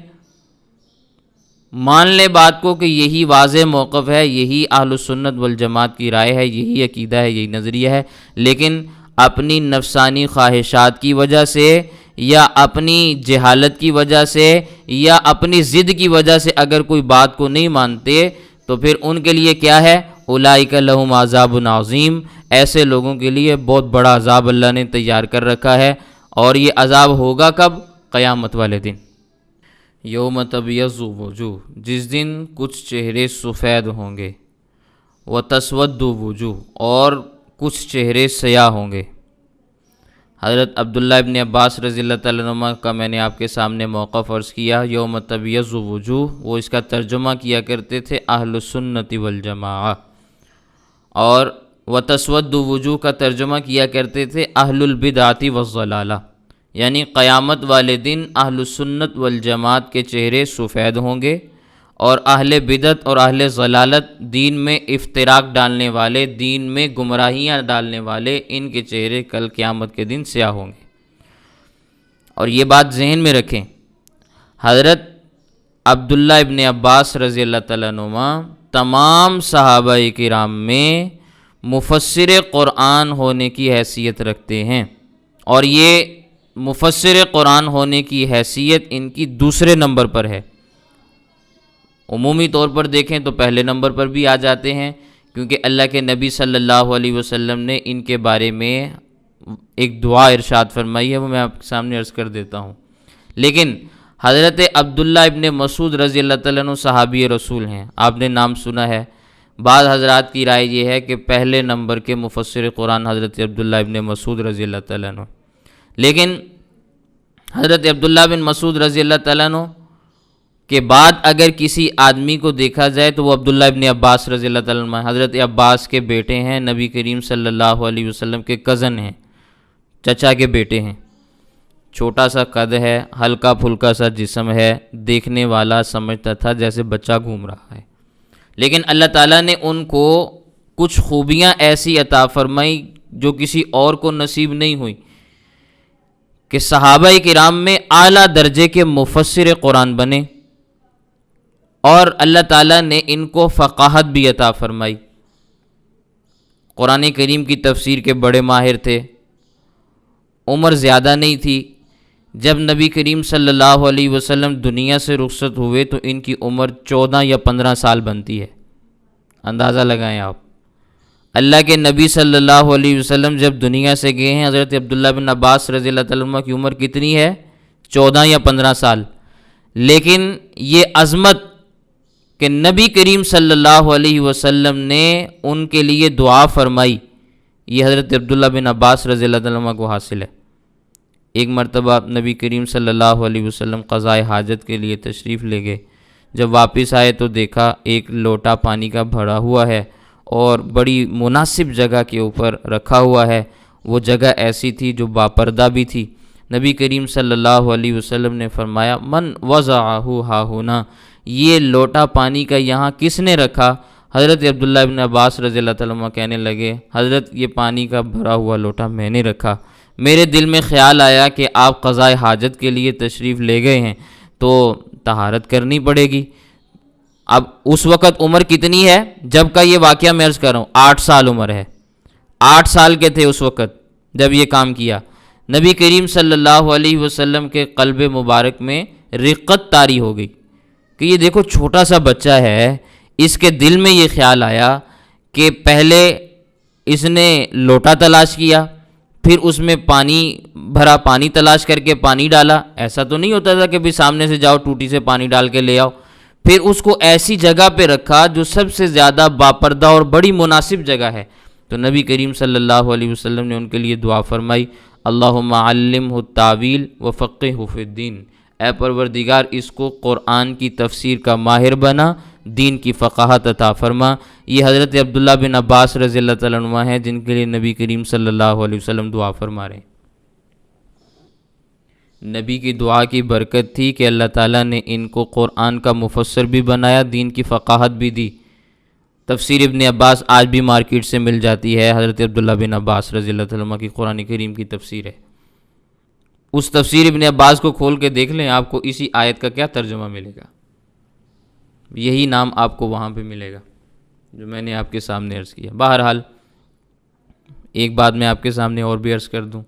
مان لیں بات کو کہ یہی واضح موقف ہے، یہی اہل السنت والجماعت کی رائے ہے، یہی عقیدہ ہے، یہی نظریہ ہے۔ لیکن اپنی نفسانی خواہشات کی وجہ سے یا اپنی جہالت کی وجہ سے یا اپنی ضد کی وجہ سے اگر کوئی بات کو نہیں مانتے، تو پھر ان کے لیے کیا ہے؟ اولئک لہم عذاب عظیم، ایسے لوگوں کے لیے بہت بڑا عذاب اللہ نے تیار کر رکھا ہے۔ اور یہ عذاب ہوگا کب؟ قیامت والے دن۔ یوم تبیض وجوہ، جس دن کچھ چہرے سفید ہوں گے، وتسود وجوہ، اور کچھ چہرے سیاہ ہوں گے۔ حضرت عبداللہ ابن عباس رضی اللہ تعالیٰ عنہ کا میں نے آپ کے سامنے موقف عرض کیا، یوم تبیض وجوہ، وہ اس کا ترجمہ کیا کرتے تھے اہل السنت والجماعہ، اور وتسود وجوہ کا ترجمہ کیا کرتے تھے اہل البدعۃ والضلالہ، یعنی قیامت والے دن اہل السنت والجماعت کے چہرے سفید ہوں گے، اور اہل بدعت اور اہل ضلالت، دین میں افتراق ڈالنے والے، دین میں گمراہیاں ڈالنے والے، ان کے چہرے کل قیامت کے دن سیاہ ہوں گے۔ اور یہ بات ذہن میں رکھیں، حضرت عبداللہ ابن عباس رضی اللہ تعالیٰ عنہما تمام صحابہ کرام میں مفسر قرآن ہونے کی حیثیت رکھتے ہیں، اور یہ مفسر قرآن ہونے کی حیثیت ان کی دوسرے نمبر پر ہے۔ عمومی طور پر دیکھیں تو پہلے نمبر پر بھی آ جاتے ہیں، کیونکہ اللہ کے نبی صلی اللہ علیہ وسلم نے ان کے بارے میں ایک دعا ارشاد فرمائی ہے، وہ میں آپ کے سامنے عرض کر دیتا ہوں۔ لیکن حضرت عبداللہ ابن مسعود رضی اللہ تعالیٰ عنہ صحابی رسول ہیں، آپ نے نام سنا ہے۔ بعض حضرات کی رائے یہ ہے کہ پہلے نمبر کے مفسر قرآن حضرت عبداللہ ابن مسعود رضی اللہ تعالیٰ عنہ، لیکن حضرت عبداللہ بن مسعود رضی اللہ تعالیٰ عنہ کے بعد اگر کسی آدمی کو دیکھا جائے تو وہ عبداللہ ابن عباس رضی اللہ تعالیٰ عنہ، حضرت عباس کے بیٹے ہیں، نبی کریم صلی اللہ علیہ وسلم کے کزن ہیں، چچا کے بیٹے ہیں۔ چھوٹا سا قد ہے، ہلکا پھلکا سا جسم ہے، دیکھنے والا سمجھتا تھا جیسے بچہ گھوم رہا ہے، لیکن اللہ تعالیٰ نے ان کو کچھ خوبیاں ایسی عطا فرمائی جو کسی اور کو نصیب نہیں ہوئی، کہ صحابہ کرام میں اعلیٰ درجے کے مفسر قرآن بنے، اور اللہ تعالیٰ نے ان کو فقاہت بھی عطا فرمائی۔ قرآن کریم کی تفسیر کے بڑے ماہر تھے، عمر زیادہ نہیں تھی۔ جب نبی کریم صلی اللہ علیہ وسلم دنیا سے رخصت ہوئے تو ان کی عمر 14 یا 15 سال بنتی ہے، اندازہ لگائیں آپ۔ اللہ کے نبی صلی اللہ علیہ وسلم جب دنیا سے گئے ہیں، حضرت عبداللہ بن عباس رضی اللہ تعالیٰ عنہ کی عمر کتنی ہے؟ 14 یا 15 سال۔ لیکن یہ عظمت کہ نبی کریم صلی اللہ علیہ وسلم نے ان کے لیے دعا فرمائی، یہ حضرت عبداللہ بن عباس رضی اللہ تعالیٰ عنہ کو حاصل ہے۔ ایک مرتبہ نبی کریم صلی اللہ علیہ وسلم قضائے حاجت کے لیے تشریف لے گئے۔ جب واپس آئے تو دیکھا ایک لوٹا پانی کا بھرا ہوا ہے اور بڑی مناسب جگہ کے اوپر رکھا ہوا ہے۔ وہ جگہ ایسی تھی جو باپردہ بھی تھی۔ نبی کریم صلی اللہ علیہ وسلم نے فرمایا، من وضعہ ہا ہونا، یہ لوٹا پانی کا یہاں کس نے رکھا؟ حضرت عبداللہ ابن عباس رضی اللہ تعالیٰ عنہ کہنے لگے، حضرت یہ پانی کا بھرا ہوا لوٹا میں نے رکھا۔ میرے دل میں خیال آیا کہ آپ قضائے حاجت کے لیے تشریف لے گئے ہیں تو طہارت کرنی پڑے گی۔ اب اس وقت عمر کتنی ہے جب کا یہ واقعہ میں عرض کر رہا ہوں؟ 8 سال عمر ہے، 8 سال کے تھے اس وقت جب یہ کام کیا۔ نبی کریم صلی اللہ علیہ وسلم کے قلب مبارک میں رقت طاری ہو گئی کہ یہ دیکھو چھوٹا سا بچہ ہے، اس کے دل میں یہ خیال آیا کہ پہلے اس نے لوٹا تلاش کیا، پھر اس میں بھرا پانی تلاش کر کے پانی ڈالا۔ ایسا تو نہیں ہوتا تھا کہ بھی سامنے سے جاؤ ٹوٹی سے پانی ڈال کے لے آؤ۔ پھر اس کو ایسی جگہ پہ رکھا جو سب سے زیادہ باپردہ اور بڑی مناسب جگہ ہے۔ تو نبی کریم صلی اللہ علیہ وسلم نے ان کے لیے دعا فرمائی، اللہم علمہ التاویل وفقہہ فی الدین، اے پروردگار اس کو قرآن کی تفسیر کا ماہر بنا، دین کی فقاہت عطا فرما۔ یہ حضرت عبداللہ بن عباس رضی اللہ تعالیٰ عنہ ہیں جن کے لیے نبی کریم صلی اللہ علیہ وسلم دعا فرما رہے ہیں۔ نبی کی دعا کی برکت تھی کہ اللہ تعالیٰ نے ان کو قرآن کا مفسر بھی بنایا، دین کی فقاہت بھی دی۔ تفسیر ابن عباس آج بھی مارکیٹ سے مل جاتی ہے، حضرت عبداللہ بن عباس رضی اللہ تعالیٰ عنہ کی قرآن کریم کی تفسیر ہے۔ اس تفسیر ابن عباس کو کھول کے دیکھ لیں، آپ کو اسی آیت کا کیا ترجمہ ملے گا، یہی نام آپ کو وہاں پہ ملے گا جو میں نے آپ کے سامنے عرض کیا۔ بہرحال ایک بات میں آپ کے سامنے اور بھی عرض کر دوں،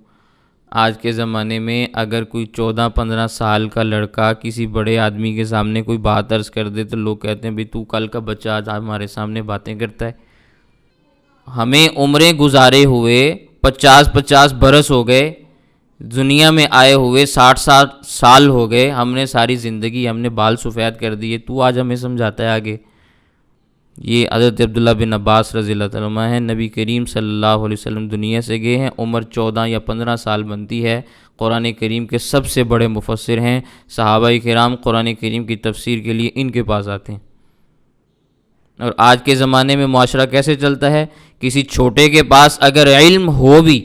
آج کے زمانے میں اگر کوئی 14-15 سال کا لڑکا کسی بڑے آدمی کے سامنے کوئی بات عرض کر دے تو لوگ کہتے ہیں بھئی تو کل کا بچہ آج ہمارے سامنے باتیں کرتا ہے۔ ہمیں عمریں گزارے ہوئے 50 برس ہو گئے، دنیا میں آئے ہوئے 60 سال ہو گئے، ہم نے ساری زندگی ہم نے بال سفید کر دیے، تو آج ہمیں سمجھاتا ہے آگے۔ یہ حضرت عبداللہ بن عباس رضی اللہ تعالیٰ عنہ ہیں، نبی کریم صلی اللہ علیہ وسلم دنیا سے گئے ہیں، عمر 14 یا 15 سال بنتی ہے، قرآن کریم کے سب سے بڑے مفسر ہیں۔ صحابہ کرام قرآن کریم کی تفسیر کے لیے ان کے پاس آتے ہیں۔ اور آج کے زمانے میں معاشرہ کیسے چلتا ہے؟ کسی چھوٹے کے پاس اگر علم ہو بھی،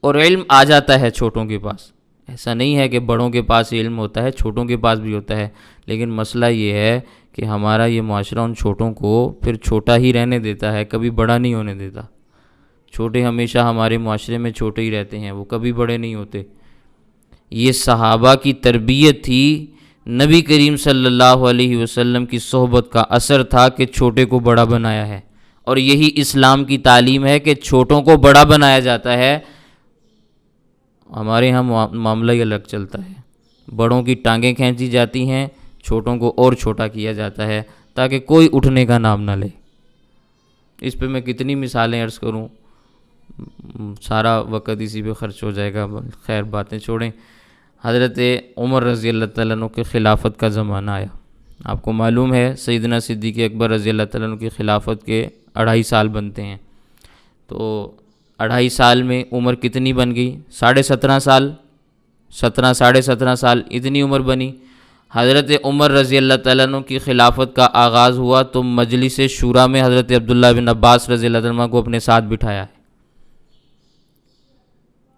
اور علم آ جاتا ہے چھوٹوں کے پاس، ایسا نہیں ہے کہ بڑوں کے پاس علم ہوتا ہے، چھوٹوں کے پاس بھی ہوتا ہے، لیکن مسئلہ یہ ہے کہ ہمارا یہ معاشرہ ان چھوٹوں کو پھر چھوٹا ہی رہنے دیتا ہے، کبھی بڑا نہیں ہونے دیتا۔ چھوٹے ہمیشہ ہمارے معاشرے میں چھوٹے ہی رہتے ہیں، وہ کبھی بڑے نہیں ہوتے۔ یہ صحابہ کی تربیت تھی، نبی کریم صلی اللہ علیہ وسلم کی صحبت کا اثر تھا کہ چھوٹے کو بڑا بنایا ہے، اور یہی اسلام کی تعلیم ہے کہ چھوٹوں کو بڑا بنایا جاتا ہے۔ ہمارے ہاں معاملہ ہی الگ چلتا ہے، بڑوں کی ٹانگیں کھینچی جاتی ہیں، چھوٹوں کو اور چھوٹا کیا جاتا ہے تاکہ کوئی اٹھنے کا نام نہ لے۔ اس پہ میں کتنی مثالیں عرض کروں، سارا وقت اسی پہ خرچ ہو جائے گا، خیر باتیں چھوڑیں۔ حضرت عمر رضی اللہ تعالیٰ عنہ کے خلافت کا زمانہ آیا۔ آپ کو معلوم ہے سیدنا صدیق اکبر رضی اللہ تعالیٰ عنہ کی خلافت کے 2.5 سال بنتے ہیں، تو 2.5 سال میں عمر کتنی بن گئی؟ 17.5 سال، 17 ساڑھے 17 سال اتنی عمر بنی۔ حضرت عمر رضی اللہ تعالیٰ عنہ کی خلافت کا آغاز ہوا تو مجلس شورا میں حضرت عبداللہ بن عباس رضی اللہ تعالیٰ عنہ کو اپنے ساتھ بٹھایا ہے۔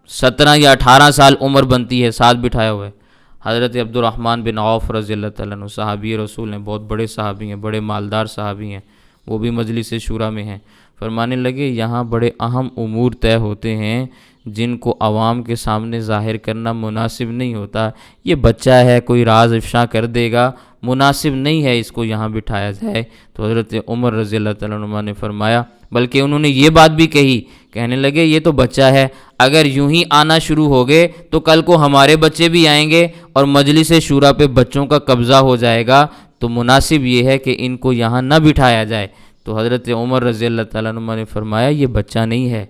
17 یا 18 سال عمر بنتی ہے، ساتھ بٹھایا ہوا ہے۔ حضرت عبد الرحمن بن عوف رضی اللہ تعالیٰ عنہ صحابی رسول ہیں، بہت بڑے صحابی ہیں، بڑے مالدار صحابی ہیں، وہ بھی مجلس شورا میں ہیں۔ فرمانے لگے یہاں بڑے اہم امور طے ہوتے ہیں جن کو عوام کے سامنے ظاہر کرنا مناسب نہیں ہوتا۔ یہ بچہ ہے، کوئی راز افشا کر دے گا، مناسب نہیں ہے اس کو یہاں بٹھایا جائے۔ تو حضرت عمر رضی اللہ تعالیٰ عنہ نے فرمایا، بلکہ انہوں نے یہ بات بھی کہی، کہنے لگے یہ تو بچہ ہے، اگر یوں ہی آنا شروع ہو گئے تو کل کو ہمارے بچے بھی آئیں گے اور مجلس شورا پہ بچوں کا قبضہ ہو جائے گا، تو مناسب یہ ہے کہ ان کو یہاں نہ بٹھایا جائے۔ تو حضرت عمر رضی اللہ تعالیٰ عنہ نے فرمایا یہ بچہ نہیں ہے،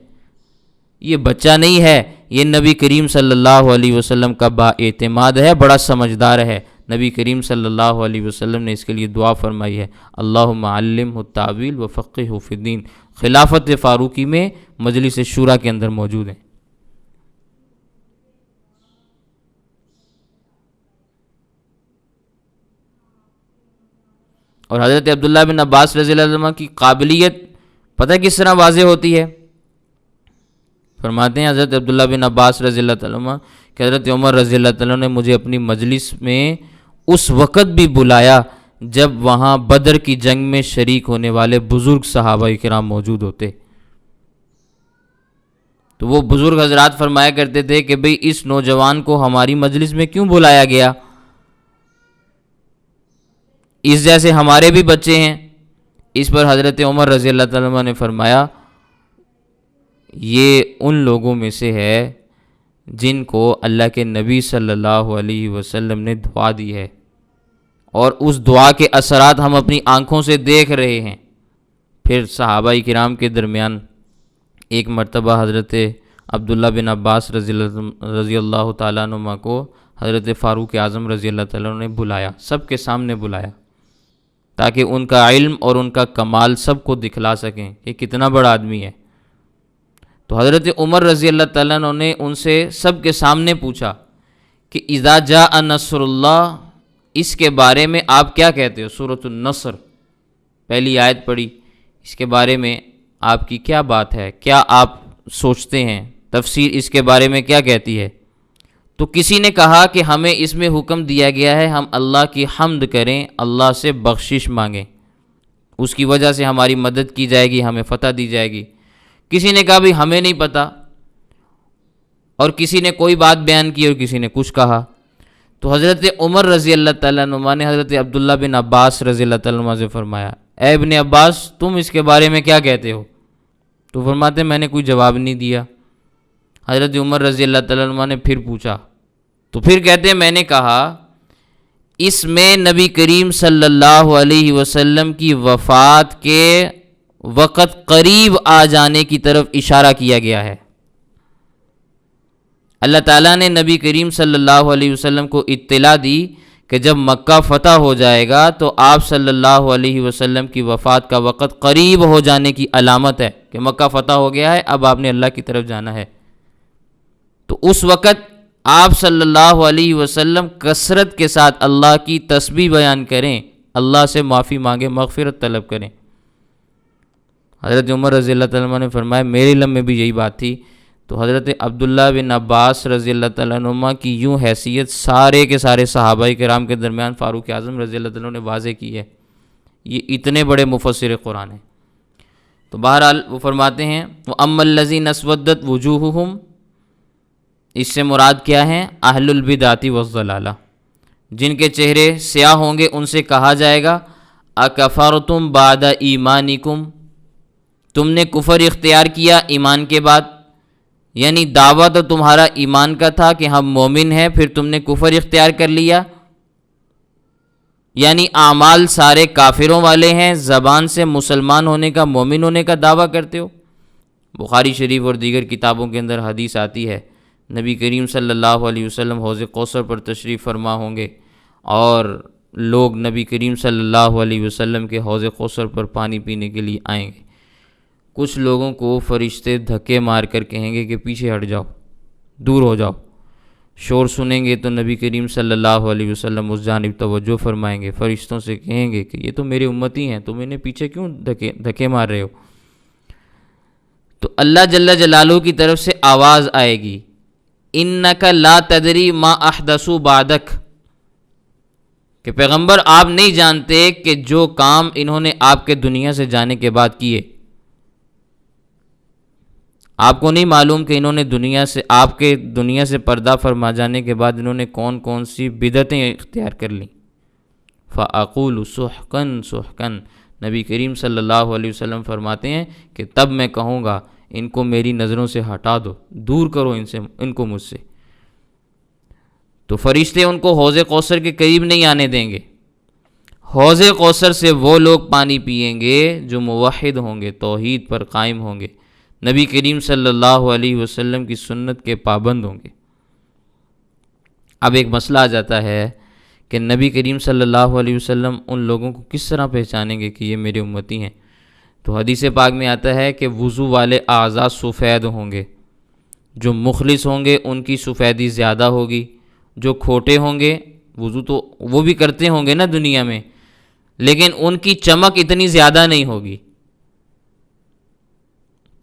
یہ بچہ نہیں ہے، یہ نبی کریم صلی اللہ علیہ وسلم کا با اعتماد ہے، بڑا سمجھدار ہے۔ نبی کریم صلی اللہ علیہ وسلم نے اس کے لیے دعا فرمائی ہے، اللہم علمہ التاویل وفقہہ فی الدین۔ خلافت فاروقی میں مجلس شورا کے اندر موجود ہیں۔ اور حضرت عبداللہ بن عباس رضی اللہ عنہ کی قابلیت پتہ کس طرح واضح ہوتی ہے؟ فرماتے ہیں حضرت عبداللہ بن عباس رضی اللہ عنہ کہ حضرت عمر رضی اللہ عنہ نے مجھے اپنی مجلس میں اس وقت بھی بلایا جب وہاں بدر کی جنگ میں شریک ہونے والے بزرگ صحابہ کرام موجود ہوتے۔ تو وہ بزرگ حضرات فرمایا کرتے تھے کہ بھئی اس نوجوان کو ہماری مجلس میں کیوں بلایا گیا؟ اس جیسے ہمارے بھی بچے ہیں۔ اس پر حضرت عمر رضی اللہ تعالیٰ عنہ نے فرمایا یہ ان لوگوں میں سے ہے جن کو اللہ کے نبی صلی اللہ علیہ وسلم نے دعا دی ہے، اور اس دعا کے اثرات ہم اپنی آنکھوں سے دیکھ رہے ہیں۔ پھر صحابہ کرام کے درمیان ایک مرتبہ حضرت عبداللہ بن عباس رضی اللہ تعالیٰ عنہ کو حضرت فاروق اعظم رضی اللہ تعالیٰ عنہ نے بلایا، سب کے سامنے بلایا، تاکہ ان کا علم اور ان کا کمال سب کو دکھلا سکیں کہ کتنا بڑا آدمی ہے۔ تو حضرت عمر رضی اللہ تعالیٰ عنہ نے ان سے سب کے سامنے پوچھا کہ اذا جاء نصر اللہ، اس کے بارے میں آپ کیا کہتے ہو؟ سورۃ النصر پہلی آیت پڑھی، اس کے بارے میں آپ کی کیا بات ہے، کیا آپ سوچتے ہیں، تفسیر اس کے بارے میں کیا کہتی ہے؟ تو کسی نے کہا کہ ہمیں اس میں حکم دیا گیا ہے ہم اللہ کی حمد کریں، اللہ سے بخشش مانگیں، اس کی وجہ سے ہماری مدد کی جائے گی، ہمیں فتح دی جائے گی۔ کسی نے کہا بھی ہمیں نہیں پتہ، اور کسی نے کوئی بات بیان کی اور کسی نے کچھ کہا۔ تو حضرت عمر رضی اللہ تعالیٰ عنہ نے حضرت عبداللہ بن عباس رضی اللہ تعالیٰ عنہ سے فرمایا، اے ابن عباس تم اس کے بارے میں کیا کہتے ہو؟ تو فرماتے میں نے کوئی جواب نہیں دیا۔ حضرت عمر رضی اللہ تعالیٰ عنہ نے پھر پوچھا، تو پھر کہتے ہیں میں نے کہا اس میں نبی کریم صلی اللہ علیہ وسلم کی وفات کے وقت قریب آ جانے کی طرف اشارہ کیا گیا ہے۔ اللہ تعالیٰ نے نبی کریم صلی اللہ علیہ وسلم کو اطلاع دی کہ جب مکہ فتح ہو جائے گا تو آپ صلی اللہ علیہ وسلم کی وفات کا وقت قریب ہو جانے کی علامت ہے کہ مکہ فتح ہو گیا ہے، اب آپ نے اللہ کی طرف جانا ہے۔ تو اس وقت آپ صلی اللہ علیہ وسلم کثرت کے ساتھ اللہ کی تسبیح بیان کریں، اللہ سے معافی مانگیں، مغفرت طلب کریں۔ حضرت عمر رضی اللہ تعالیٰ عنہ نے فرمایا میرے علم میں بھی یہی بات تھی۔ تو حضرت عبداللہ بن عباس رضی اللہ تعالیٰ عنہ کی یوں حیثیت سارے کے سارے صحابہ کرام کے درمیان فاروق اعظم رضی اللہ تعالیٰ عنہ نے واضح کی ہے، یہ اتنے بڑے مفسر قرآن ہیں۔ تو بہرحال وہ فرماتے ہیں وَأَمَّا الَّذِينَ اسْوَدَّتْ وُجُوهُهُمْ، اس سے مراد کیا ہیں؟ اہل البدعۃ والضلالہ، جن کے چہرے سیاہ ہوں گے ان سے کہا جائے گا اکفرتم بعد ایمانکم، تم نے کفر اختیار کیا ایمان کے بعد، یعنی دعویٰ تو تمہارا ایمان کا تھا کہ ہم مومن ہیں، پھر تم نے کفر اختیار کر لیا، یعنی اعمال سارے کافروں والے ہیں، زبان سے مسلمان ہونے کا، مومن ہونے کا دعویٰ کرتے ہو۔ بخاری شریف اور دیگر کتابوں کے اندر حدیث آتی ہے نبی کریم صلی اللہ علیہ وسلم حوض کوثر پر تشریف فرما ہوں گے اور لوگ نبی کریم صلی اللہ علیہ وسلم کے حوض کوثر پر پانی پینے کے لیے آئیں گے۔ کچھ لوگوں کو فرشتے دھکے مار کر کہیں گے کہ پیچھے ہٹ جاؤ، دور ہو جاؤ۔ شور سنیں گے تو نبی کریم صلی اللہ علیہ وسلم اس جانب توجہ فرمائیں گے، فرشتوں سے کہیں گے کہ یہ تو میرے امتی ہیں، تم انہیں پیچھے کیوں دھکے مار رہے ہو؟ تو اللہ جل جلالہ کی طرف سے آواز آئے گی، انک لا تدری ما احدثوا بعدک، کہ پیغمبر آپ نہیں جانتے کہ جو کام انہوں نے آپ کے دنیا سے جانے کے بعد کیے، آپ کو نہیں معلوم کہ انہوں نے آپ کے دنیا سے پردہ فرما جانے کے بعد انہوں نے کون کون سی بدعتیں اختیار کر لیں۔ فَأَقُولُ سُحْقًا سُحْقًا، نبی کریم صلی اللہ علیہ وسلم فرماتے ہیں کہ تب میں کہوں گا ان کو میری نظروں سے ہٹا دو، دور کرو ان کو مجھ سے۔ تو فرشتے ان کو حوض کوثر کے قریب نہیں آنے دیں گے۔ حوض کوثر سے وہ لوگ پانی پئیں گے جو موحد ہوں گے، توحید پر قائم ہوں گے، نبی کریم صلی اللہ علیہ وسلم کی سنت کے پابند ہوں گے۔ اب ایک مسئلہ آ جاتا ہے کہ نبی کریم صلی اللہ علیہ وسلم ان لوگوں کو کس طرح پہچانیں گے کہ یہ میرے امتی ہیں؟ تو حدیث پاک میں آتا ہے کہ وضو والے اعضاء سفید ہوں گے، جو مخلص ہوں گے ان کی سفیدی زیادہ ہوگی، جو کھوٹے ہوں گے، وضو تو وہ بھی کرتے ہوں گے نا دنیا میں، لیکن ان کی چمک اتنی زیادہ نہیں ہوگی،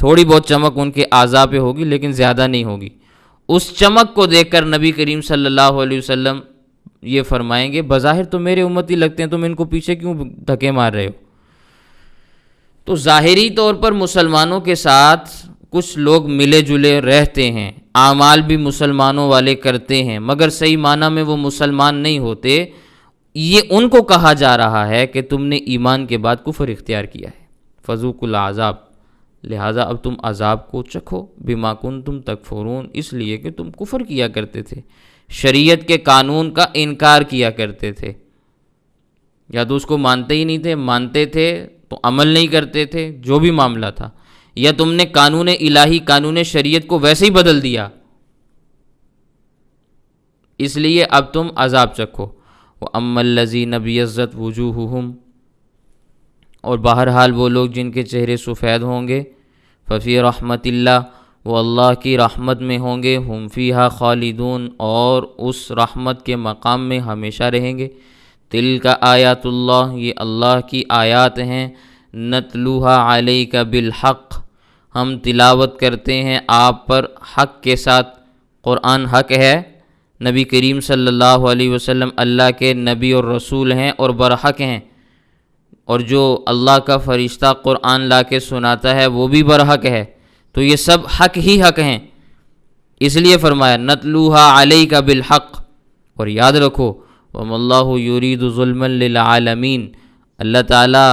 تھوڑی بہت چمک ان کے اعضاء پہ ہوگی لیکن زیادہ نہیں ہوگی۔ اس چمک کو دیکھ کر نبی کریم صلی اللہ علیہ وسلم یہ فرمائیں گے بظاہر تو میرے امتی لگتے ہیں، تم ان کو پیچھے کیوں دھکے مار رہے ہو؟ تو ظاہری طور پر مسلمانوں کے ساتھ کچھ لوگ ملے جلے رہتے ہیں، اعمال بھی مسلمانوں والے کرتے ہیں، مگر صحیح معنی میں وہ مسلمان نہیں ہوتے۔ یہ ان کو کہا جا رہا ہے کہ تم نے ایمان کے بعد کفر اختیار کیا ہے، فذوقوا العذاب، لہٰذا اب تم عذاب کو چکھو، بما کنتم تکفرون، اس لیے کہ تم کفر کیا کرتے تھے، شریعت کے قانون کا انکار کیا کرتے تھے، یا تو اس کو مانتے ہی نہیں تھے، مانتے تھے تو عمل نہیں کرتے تھے، جو بھی معاملہ تھا، یا تم نے قانون الہی، قانون شریعت کو ویسے ہی بدل دیا، اس لیے اب تم عذاب چکھو۔ وَأَمَّا الَّذِينَ ابْيَضَّتْ وُجُوهُهُمْ، اور بہرحال وہ لوگ جن کے چہرے سفید ہوں گے، ففی رحمت اللہ، وہ اللہ کی رحمت میں ہوں گے، ہم فیہا خالدون، اور اس رحمت کے مقام میں ہمیشہ رہیں گے۔ تلک آیات اللہ، یہ اللہ کی آیات ہیں، نتلوہا علیک بالحق، ہم تلاوت کرتے ہیں آپ پر حق کے ساتھ۔ قرآن حق ہے، نبی کریم صلی اللہ علیہ وسلم اللہ کے نبی اور رسول ہیں اور برحق ہیں، اور جو اللہ کا فرشتہ قرآن لا کے سناتا ہے وہ بھی برحق ہے، تو یہ سب حق ہی حق ہیں، اس لیے فرمایا نتلوہا علیک بالحق۔ اور یاد رکھو وَمَا اللَّهُ يُرِيدُ ظُلْمًا لِلْعَالَمِينَ، اللہ تعالیٰ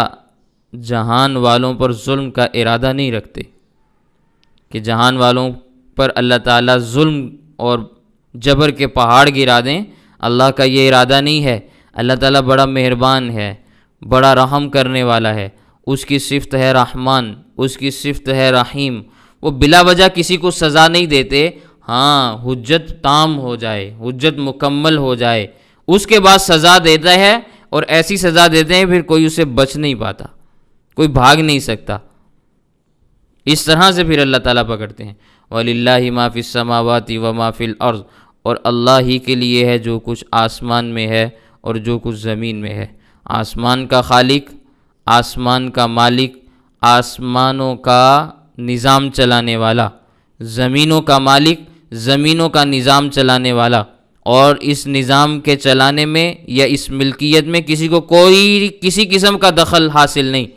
جہان والوں پر ظلم کا ارادہ نہیں رکھتے کہ جہان والوں پر اللہ تعالیٰ ظلم اور جبر کے پہاڑ گرا دیں، اللہ کا یہ ارادہ نہیں ہے۔ اللہ تعالیٰ بڑا مہربان ہے، بڑا رحم کرنے والا ہے، اس کی صفت ہے رحمان، اس کی صفت ہے رحیم، وہ بلا وجہ کسی کو سزا نہیں دیتے، ہاں حجت تام ہو جائے، حجت مکمل ہو جائے، اس کے بعد سزا دیتا ہے، اور ایسی سزا دیتے ہیں پھر کوئی اسے بچ نہیں پاتا، کوئی بھاگ نہیں سکتا، اس طرح سے پھر اللہ تعالیٰ پکڑتے ہیں۔ وَلِلَّهِ مَا فِي السَّمَاوَاتِ وَمَا فِي الْأَرْضِ، اور اللہ ہی کے لیے ہے جو کچھ آسمان میں ہے اور جو کچھ زمین میں ہے۔ آسمان کا خالق، آسمان کا مالک، آسمانوں کا نظام چلانے والا، زمینوں کا مالک، زمینوں کا نظام چلانے والا، اور اس نظام کے چلانے میں یا اس ملکیت میں کسی کو کوئی کسی قسم کا دخل حاصل نہیں،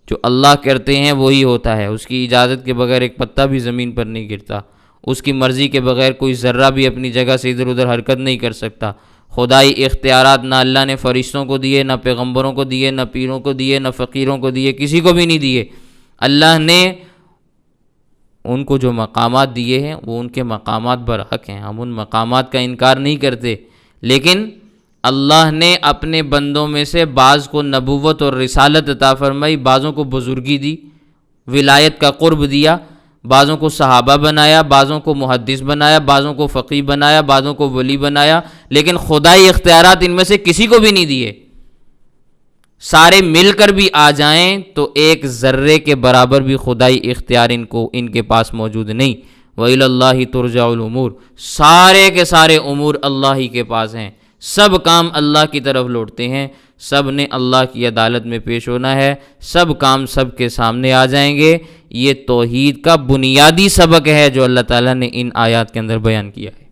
جو اللہ کرتے ہیں وہی ہوتا ہے، اس کی اجازت کے بغیر ایک پتا بھی زمین پر نہیں گرتا، اس کی مرضی کے بغیر کوئی ذرہ بھی اپنی جگہ سے ادھر ادھر حرکت نہیں کر سکتا۔ خدائی اختیارات نہ اللہ نے فرشتوں کو دیے، نہ پیغمبروں کو دیے، نہ پیروں کو دیے، نہ فقیروں کو دیے، کسی کو بھی نہیں دیے۔ اللہ نے ان کو جو مقامات دیے ہیں وہ ان کے مقامات برحق ہیں، ہم ان مقامات کا انکار نہیں کرتے، لیکن اللہ نے اپنے بندوں میں سے بعض کو نبوت اور رسالت عطا فرمائی، بعضوں کو بزرگی دی، ولایت کا قرب دیا، بعضوں کو صحابہ بنایا، بعضوں کو محدث بنایا، بعضوں کو فقیہ بنایا، بعضوں کو ولی بنایا، لیکن خدائی اختیارات ان میں سے کسی کو بھی نہیں دیے۔ سارے مل کر بھی آ جائیں تو ایک ذرے کے برابر بھی خدائی اختیار ان کے پاس موجود نہیں۔ وَإِلَى اللَّهِ تُرْجَعُ الْأُمُورُ، سارے کے سارے امور اللہ ہی کے پاس ہیں، سب کام اللہ کی طرف لوٹتے ہیں، سب نے اللہ کی عدالت میں پیش ہونا ہے، سب کام سب کے سامنے آ جائیں گے۔ یہ توحید کا بنیادی سبق ہے جو اللہ تعالیٰ نے ان آیات کے اندر بیان کیا ہے۔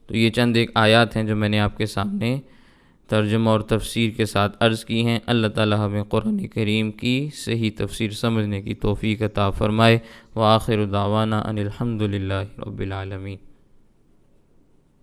تو یہ چند ایک آیات ہیں جو میں نے آپ کے سامنے ترجمہ اور تفسیر کے ساتھ عرض کی ہیں۔ اللہ تعالیٰ ہمیں قرآن کریم کی صحیح تفسیر سمجھنے کی توفیق عطا فرمائے۔ وآخر دعوانا ان الحمد للہ رب العالمین۔